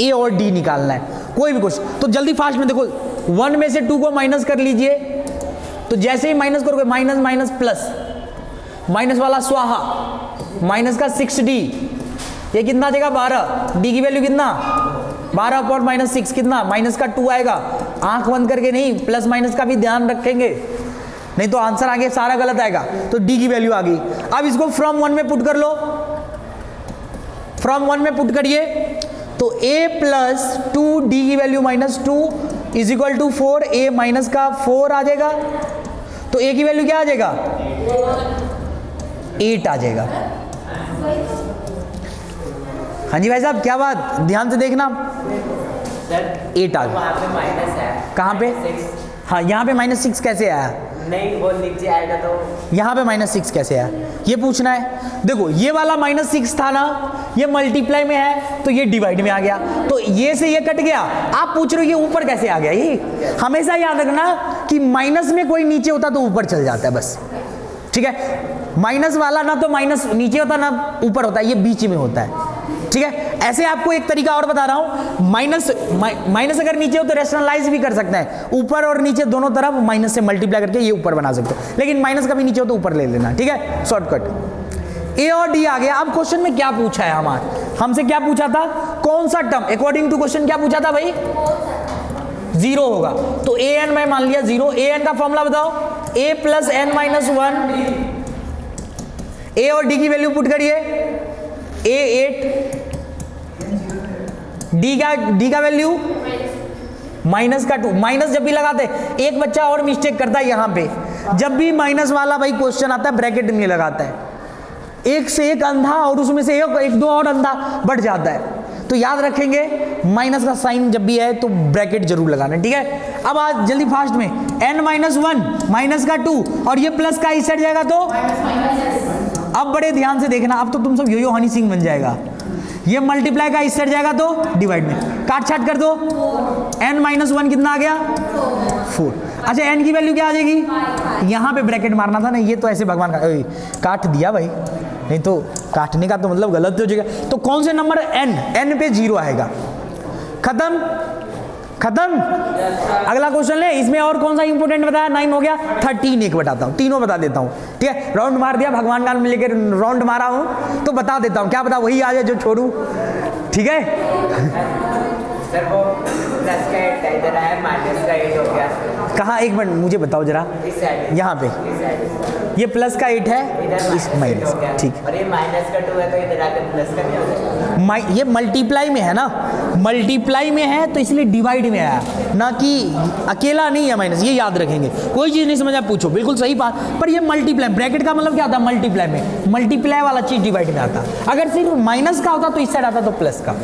a और d निकालना है, कोई भी क्वेश्चन। तो जल्दी फास्ट में देखो, 1 में से 2 को माइनस कर लीजिए। तो जैसे ही माइनस करोगे, माइनस माइनस प्लस, माइनस वाला स्वाहा, माइनस का 6d, ये कितना आ जाएगा? 12। d की वैल्यू कितना? 12 और माइनस 6 कितना? माइनस का 2 आएगा। आंख बंद करके नहीं, प्लस माइनस का भी ध्यान रखेंगे, नहीं तो आंसर आगे सारा गलत आएगा। तो d की वैल्यू आ गई। अब इसको फ्रॉम 1 में पुट कर लो, फ्रॉम 1 में पुट करिए। तो a प्लस 2d की value minus 2 is equal to 4, a minus का 4 आ जाएगा। तो a की वैल्यू क्या आ जाएगा? 8 आ जाएगा। हाँ जी भाई साहब, क्या बात, ध्यान से देखना। 8 आ गया। माइनस है कहाँ पे? 6। हाँ यहाँ पे माइनस 6 कैसे आया? नहीं वो नीचे आएगा तो यहाँ पे माइनस 6 कैसे आया, ये पूछना है। देखो ये वाला माइनस 6 था ना, ये मल्टीप्लाई में है तो ये डिवाइड में आ गया, तो ये से ये कट गया। आप पूछ रहे हो ये ऊपर कैसे आ गया? ये हमेशा याद रखना कि माइनस में कोई नीचे होता तो ऊपर चल जाता है, बस ठीक है। माइनस वाला ना तो माइनस नीचे होता ना ऊपर होता है, ये बीच में होता है, ठीक है। ऐसे आपको एक तरीका और बता रहा हूं, माइनस अगर नीचे हो तो रैशनलाइज भी कर सकते हैं, ऊपर और नीचे दोनों तरफ माइनस से मल्टीप्लाई करके ये ऊपर बना सकते हो, लेकिन माइनस का भी नीचे हो तो ऊपर ले लेना, ठीक है, शॉर्टकट। ए और डी आ गया। अब क्वेश्चन में क्या पूछा है हमसे क्या पूछा था? कौन सा टर्म, अकॉर्डिंग टू क्वेश्चन क्या पूछा था भाई? 0 होगा। तो ए एन मैं मान लिया 0। ए एन का फॉर्मूला बताओ, a प्लस एन माइनस 1। ए और डी की वैल्यू पुट करिए, a 8, डी का वैल्यू माइनस का 2। माइनस जब भी लगाते, एक बच्चा और मिस्टेक करता है यहां पे, जब भी माइनस वाला भाई क्वेश्चन आता है ब्रैकेट नहीं लगाता है, एक से एक अंधा और उसमें से एक दो और अंधा बढ़ जाता है। तो याद रखेंगे माइनस का साइन जब भी है तो ब्रैकेट जरूर लगाना, ठीक है। अब आज जल्दी फास्ट में, n माइनस 1 माइनस का 2 और ये प्लस का इस साइड जाएगा तो अब बड़े ध्यान से देखना, अब तो तुम सब यो हनी सिंह बन जाएगा। ये मल्टीप्लाई का इस साइड जाएगा तो डिवाइड में, काट छाट कर दो। n माइनस 1 कितना आ गया? 4। अच्छा n की वैल्यू क्या आ जाएगी? यहाँ पे ब्रैकेट मारना था ना, ये तो ऐसे भगवान का काट दिया भाई, नहीं तो काटने का तो मतलब गलत हो जाएगा। तो कौन से नंबर n पे 0 आएगा। खत्म। अगला क्वेश्चन ले, इसमें और कौन सा इंपोर्टेंट बताया? 9 हो गया। 13 एक बताता हूँ, तीनों बता देता हूँ, ठीक है। राउंड मार दिया, भगवान का नाम लेकर राउंड मारा हूँ तो बता देता हूँ, क्या बता वही आ जाए जो छोड़ू, ठीक है। सर वो प्लस का 8 इधर आया, माइनस का 8 हो गया। कहाँ? एक मिनट मुझे बताओ जरा, इस साइड, यहाँ पे इस साइड। ये प्लस का 8 है, इधर इस माइनस, ठीक। और ये माइनस का 2 है तो इधर आकर प्लस का नहीं हो जाएगा। ये मल्टीप्लाई में है ना, मल्टीप्लाई में है तो इसलिए डिवाइड में आया, ना कि अकेला नहीं है माइनस, ये याद रखेंगे। कोई चीज़ नहीं समझा पूछो, बिल्कुल सही बात। पर ये मल्टीप्लाई, ब्रैकेट का मतलब क्या होता है? मल्टीप्लाई में, मल्टीप्लाई वाला चीज़ डिवाइड में आता। अगर सिर्फ माइनस का होता तो इस साइड आता तो प्लस का,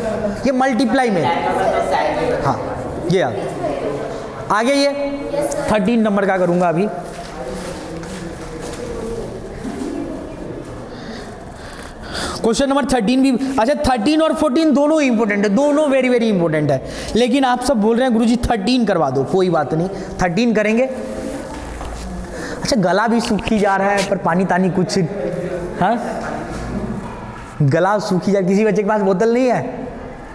ये मल्टीप्लाई में। हाँ ये याद। आगे ये 13 नंबर का करूँगा अभी। क्वेश्चन नंबर 13 भी, अच्छा 13 और 14 दोनों इंपॉर्टेंट है, दोनों वेरी वेरी इंपॉर्टेंट है, लेकिन आप सब बोल रहे हैं गुरुजी 13 करवा दो, कोई बात नहीं 13 करेंगे। अच्छा गला भी सूखी जा रहा है पर पानी तानी कुछ, हाँ गला सूखी जा, किसी बच्चे के पास बोतल नहीं है,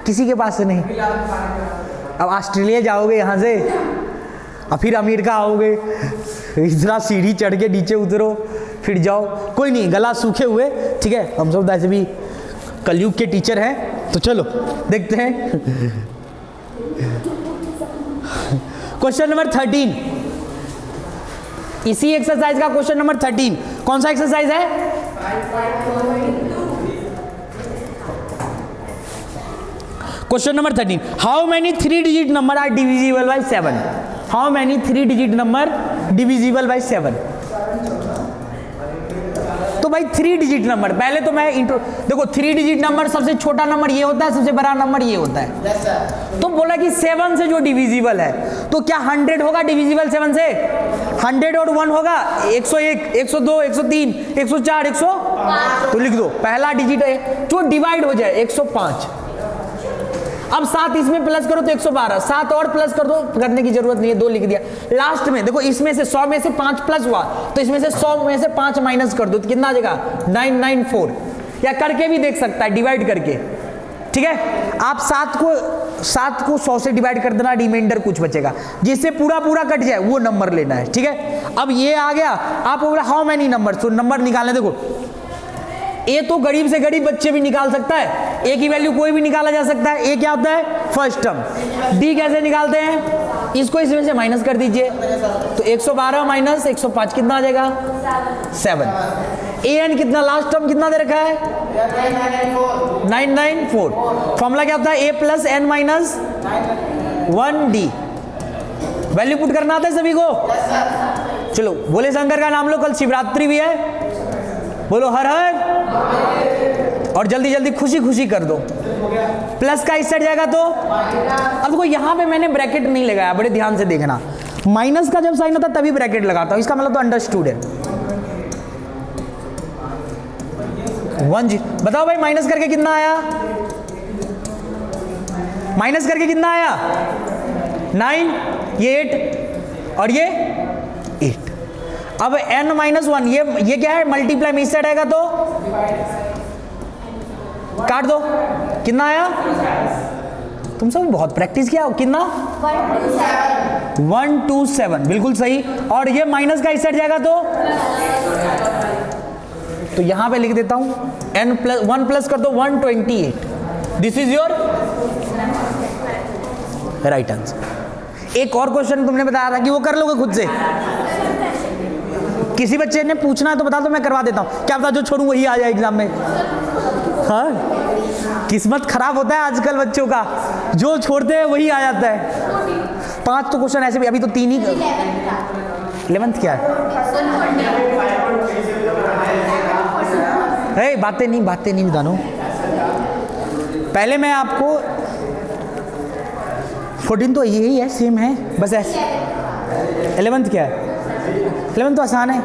किसी के पास से नहीं। अब ऑस्ट्रेलिया जाओगे यहाँ से, और फिर अमेरिका आओगे, इतना सीढ़ी चढ़ के नीचे उतरो फिर जाओ, कोई नहीं गला सूखे हुए, ठीक है हम सब ऐसे भी कलयुग के टीचर हैं, तो चलो देखते हैं। क्वेश्चन नंबर 13, इसी एक्सरसाइज का क्वेश्चन नंबर 13, कौन सा एक्सरसाइज है? Question number 13, how many 3 digit number are divisible by 7? How many 3 digit number divisible by 7? तो भाई 3 डिजिट नंबर, पहले तो मैं देखो 3 डिजिट नंबर सबसे छोटा नंबर ये होता है, सबसे बड़ा नंबर ये होता है। तो बोला कि 7 से जो डिविजिबल है, तो क्या 100 होगा डिविजिबल 7 से? 100 और 1 होगा 101, 102, 103, 104, 105। तो लिख दो पहला डिजिट है जो डिवाइड हो जाए 105। अब 7 इसमें प्लस करो तो 112, 7 और प्लस कर दो, करने की जरूरत नहीं है, 2 लिख दिया। लास्ट में देखो इसमें से 100 में से 5 प्लस हुआ, तो इसमें से 100 में से 5 माइनस कर दो तो कितना आ जाएगा? 994। या करके भी देख सकता है, डिवाइड करके, ठीक है। आप 7 को 100 से डिवाइड कर देना, रिमाइंडर कुछ बचेगा, जिससे पूरा पूरा कट जाए वो नंबर लेना है, ठीक है। अब ये आ गया, आप बोला हाउ मेनी नंबर, तो नंबर निकालने, देखो ए तो गरीब से गरीब बच्चे भी निकाल सकता है, ए की वैल्यू कोई भी निकाला जा सकता है। ए क्या होता है? First term. डी कैसे निकालते हैं? इसको इसमें से माइनस कर दीजिए, तो 112 माइनस 105 कितना आ जाएगा? 7। ए एन कितना, लास्ट टर्म कितना दे रखा है? 994। फॉर्मूला क्या होता है? A plus N minus 1 D. Value put करना आता है सभी को? चलो बोले शंकर का नाम लो, कल शिवरात्रि भी है, बोलो हर हर, और जल्दी जल्दी खुशी खुशी कर दो। प्लस का इस साइड जाएगा तो, अब देखो यहाँ पे मैंने ब्रैकेट नहीं लगाया, बड़े ध्यान से देखना, माइनस का जब साइन होता है तभी ब्रैकेट लगाता हूँ, इसका मतलब तो अंडरस्टूड है। 1 बताओ भाई माइनस करके कितना आया? माइनस करके कितना आया? 9, ये 8 और ये 8। अब n माइनस 1, ये क्या है? मल्टीप्लाई में इस साइड आएगा तो काट दो, कितना आया? तुम सब बहुत प्रैक्टिस किया हो, कितना? 127, बिल्कुल सही। और ये माइनस का इस साइड जाएगा तो यहां पे लिख देता हूं n प्लस 1 प्लस कर दो 128। This is your right answer. एक और क्वेश्चन तुमने बताया था कि वो कर लोगे खुद से, किसी बच्चे ने पूछना है तो बता दो, मैं करवा देता हूं। क्या पता जो छोड़ू वही आ जाए एग्जाम में। हाँ किस्मत खराब होता है आजकल बच्चों का, जो छोड़ते हैं वही आ जाता है। 5 तो क्वेश्चन ऐसे भी, अभी तो 3 ही। 11th क्या है? बातें नहीं बतानो, पहले मैं आपको 14 तो यही है, सेम है, बस ऐसे। 11th क्या है? 11th तो आसान है।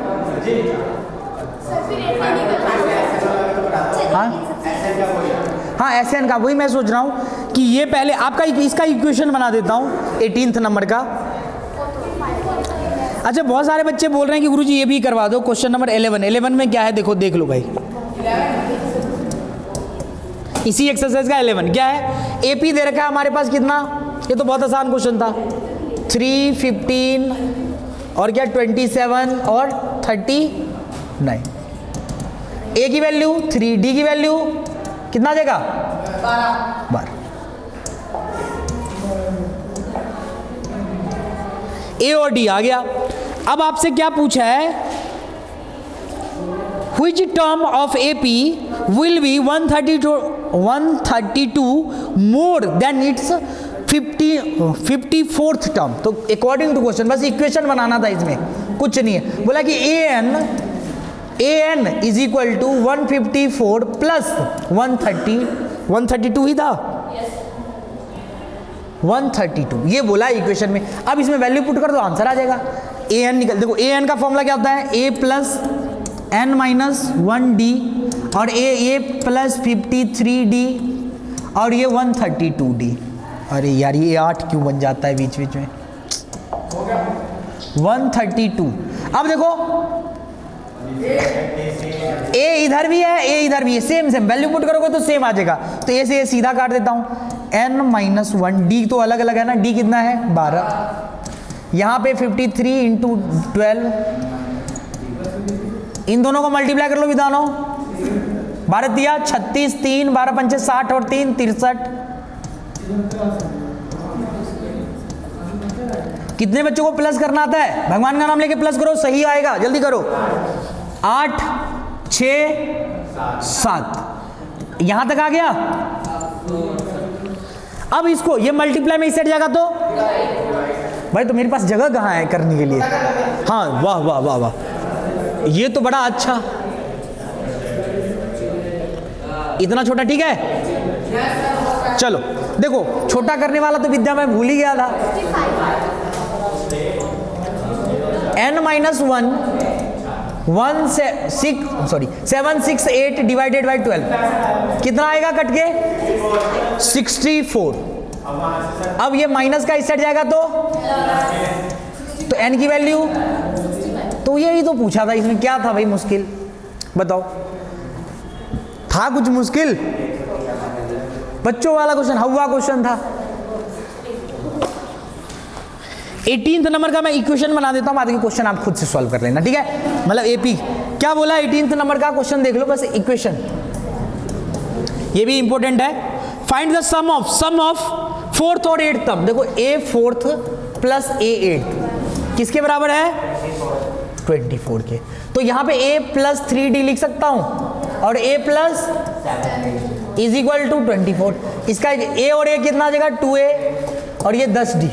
हाँ एसएन का, वही मैं सोच रहा हूँ कि ये पहले आपका इसका इक्वेशन बना देता हूँ 18th नंबर का। अच्छा बहुत सारे बच्चे बोल रहे हैं कि गुरुजी ये भी करवा दो, क्वेश्चन नंबर 11 में क्या है देखो, देख लो भाई। इसी एक्सरसाइज का 11 क्या है? एपी दे रखा है हमारे पास कितना, ये तो बहुत आसान क्वेश्चन था, 3, 15 और क्या 27 और 39। ए की वैल्यू 3, डी की वैल्यू कितना आ जाएगा? 12। ए और डी आ गया। अब आपसे क्या पूछा है? Which term of AP will be 132 more than its 54th term? तो अकॉर्डिंग टू क्वेश्चन, बस इक्वेशन बनाना था, इसमें कुछ नहीं है। बोला कि an is equal to 154 plus 132 ही था, 132 ये बोला इक्वेशन में। अब इसमें वैल्यू पुट कर दो, आंसर आ जाएगा। an निकल, देखो an का फॉर्मूला क्या होता है? a प्लस n-1d और a प्लस 53d और ये 132d। अरे यार ये 8 क्यों बन जाता है बीच बीच में? 132। अब देखो a इधर भी है, a इधर भी है, सेम सेम वैल्यू पुट करोगे तो सेम आ जाएगा। तो a से सीधा काट देता हूं, n-1d तो अलग अलग है ना, d कितना है 12, यहाँ पे 53 इंटू 12, इन दोनों को मल्टीप्लाई कर लो विधानों, 12 दिया 36, 3 12 पंचे 60 और 3 63। कितने बच्चों को प्लस करना आता है? भगवान का नाम लेके प्लस करो, सही आएगा, जल्दी करो। 8 6 7 यहां तक आ गया। अब इसको ये मल्टीप्लाई में इस सेट जाएगा तो भाई, तो मेरे पास जगह कहां है करने के लिए? हाँ, वाह वाह वाह वाह, ये तो बड़ा अच्छा, इतना छोटा ठीक है। चलो देखो, छोटा करने वाला तो विद्या मैं भूल ही गया था। n-1 7 6 8 डिवाइडेड बाई 12 कितना आएगा कट के? 64। अब ये माइनस का इस साइड जाएगा तो n की वैल्यू, तो यही तो पूछा था, इसमें क्या था भाई मुश्किल बताओ? था कुछ मुश्किल? बच्चों वाला क्वेश्चन, हवा क्वेश्चन था। 18th नंबर का मैं इक्वेशन बना देता हूं, बाद के क्वेश्चन आप खुद से सॉल्व कर लेना, ठीक है? मतलब एपी क्या बोला, 18th नंबर का क्वेश्चन देख लो बस, इक्वेशन ये भी इंपॉर्टेंट है। Find the some of 4th और 8th टर्म। देखो a 4th plus a 8th किसके बराबर है? 24 के। तो यहां पे a प्लस 3d लिख सकता हूं और a plus is equal to 24। इसका a और a कितना आ जाएगा? 2a और ये 10d।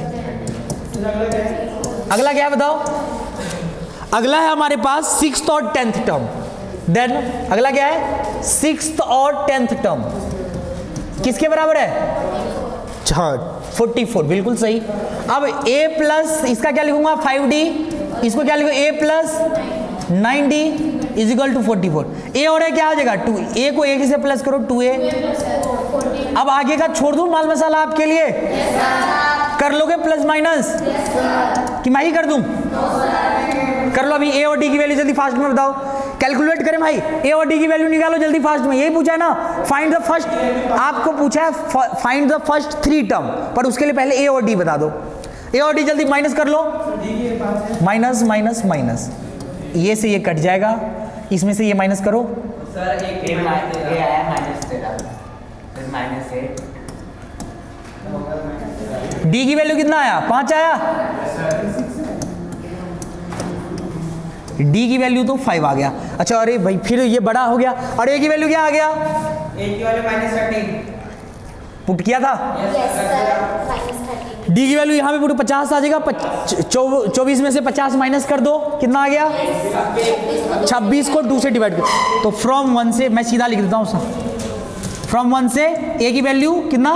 अगला क्या है बताओ? अगला है हमारे पास 6th और 10th टर्म। देन अगला क्या है? 6th और 10th टर्म किसके बराबर है? 44, बिल्कुल सही। अब a प्लस इसका क्या लिखूंगा? 5d, इसको क्या लिखूंगा? a plus 9d is equal to 44। a और a क्या आ जाएगा? 2। a को a से प्लस करो, 2a। अब आगे का छोड़ दूं माल मसाला आपके लिए? कर लोगे प्लस माइनस कि मैं ही कर दूं? कर लो। अभी a और d की वैल्यू जल्दी फास्ट में बताओ, कैलकुलेट करें भाई। a और d की वैल्यू निकालो जल्दी फास्ट में। यही पूछा है ना, फाइंड द फर्स्ट, आपको पूछा है फाइंड द फर्स्ट 3 टर्म, पर उसके लिए पहले a और d बता दो। a और d जल्दी माइनस कर लो, माइनस माइनस माइनस, ये से ये कट जाएगा, इसमें से ये माइनस करो। सर एक आया -13 फिर -8, d की वैल्यू कितना आया? 5 आया। d की वैल्यू तो 5 आ गया। अच्छा, अरे भाई फिर ये बड़ा हो गया। और a की वैल्यू क्या आ गया? a की वैल्यू -13 पुट किया था। d की वैल्यू यहाँ पे पुट 50 आ जाएगा। 24 में से 50 माइनस कर दो, कितना आ गया? 26 को 2 से डिवाइड कर। तो फ्रॉम 1 से मैं सीधा लिख देता हूँ, फ्रॉम 1 से a की वैल्यू कितना?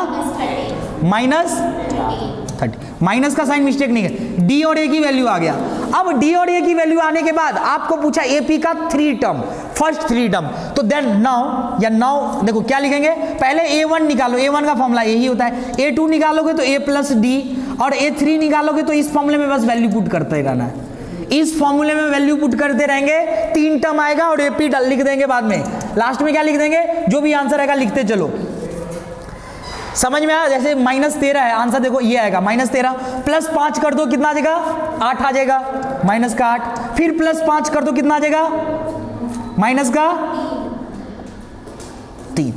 -30। माइनस का साइन मिस्टेक नहीं है। d और a की वैल्यू आ गया। अब d और a की वैल्यू आने के बाद आपको पूछा AP का 3 टर्म, फर्स्ट 3 टर्म। तो देन नाउ या नाउ देखो क्या लिखेंगे, पहले A1 निकालो। A1 का फॉर्मूला यही होता है। A2 निकालोगे तो a प्लस d, और A3 निकालोगे तो इस फॉर्मूले में बस वैल्यू पुट करते रहना है। इस फॉर्मूले में वैल्यू पुट करते रहेंगे, 3 टर्म आएगा और AP लिख देंगे बाद में। लास्ट में क्या लिख देंगे? जो भी आंसर आएगा लिखते चलो। समझ में आया? जैसे -13 है, आंसर देखो ये आएगा -13, प्लस 5 कर दो कितना आ जाएगा? 8 आ जाएगा, माइनस का 8। फिर प्लस 5 कर दो कितना आ जाएगा? माइनस का 3।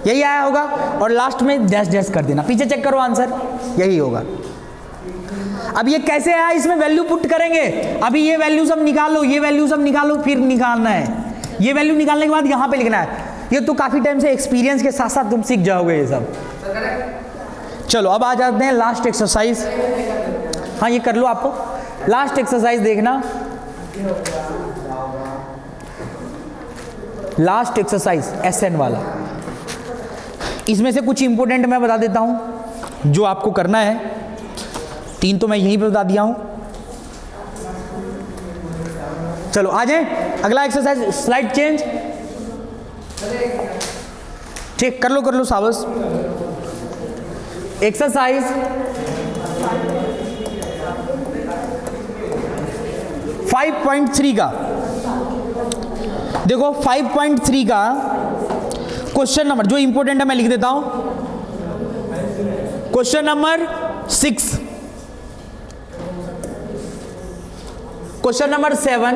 यही आया होगा। और लास्ट में डैश डैश कर देना, पीछे चेक करो आंसर, यही होगा। अब ये कैसे आया, इसमें वैल्यू पुट करेंगे। अभी ये वैल्यू सब निकालो, ये वैल्यू सब निकालो, फिर निकालना है। ये वैल्यू निकालने के बाद यहाँ पे लिखना है। ये तो काफी टाइम से एक्सपीरियंस के साथ साथ तुम सीख जाओगे ये सब। चलो अब आ जाते हैं लास्ट एक्सरसाइज। हाँ ये कर लो, आपको लास्ट एक्सरसाइज देखना। लास्ट एक्सरसाइज SN वाला, इसमें से कुछ इंपॉर्टेंट मैं बता देता हूं जो आपको करना है। 3 तो मैं यहीं पे बता दिया हूं। चलो आ जाए अगला एक्सरसाइज, स्लाइड चेंज। ठीक, कर लो साबस। एक्सरसाइज 5.3 का देखो, 5.3 का क्वेश्चन नंबर जो इंपॉर्टेंट है मैं लिख देता हूं। Question number 6, question number 7,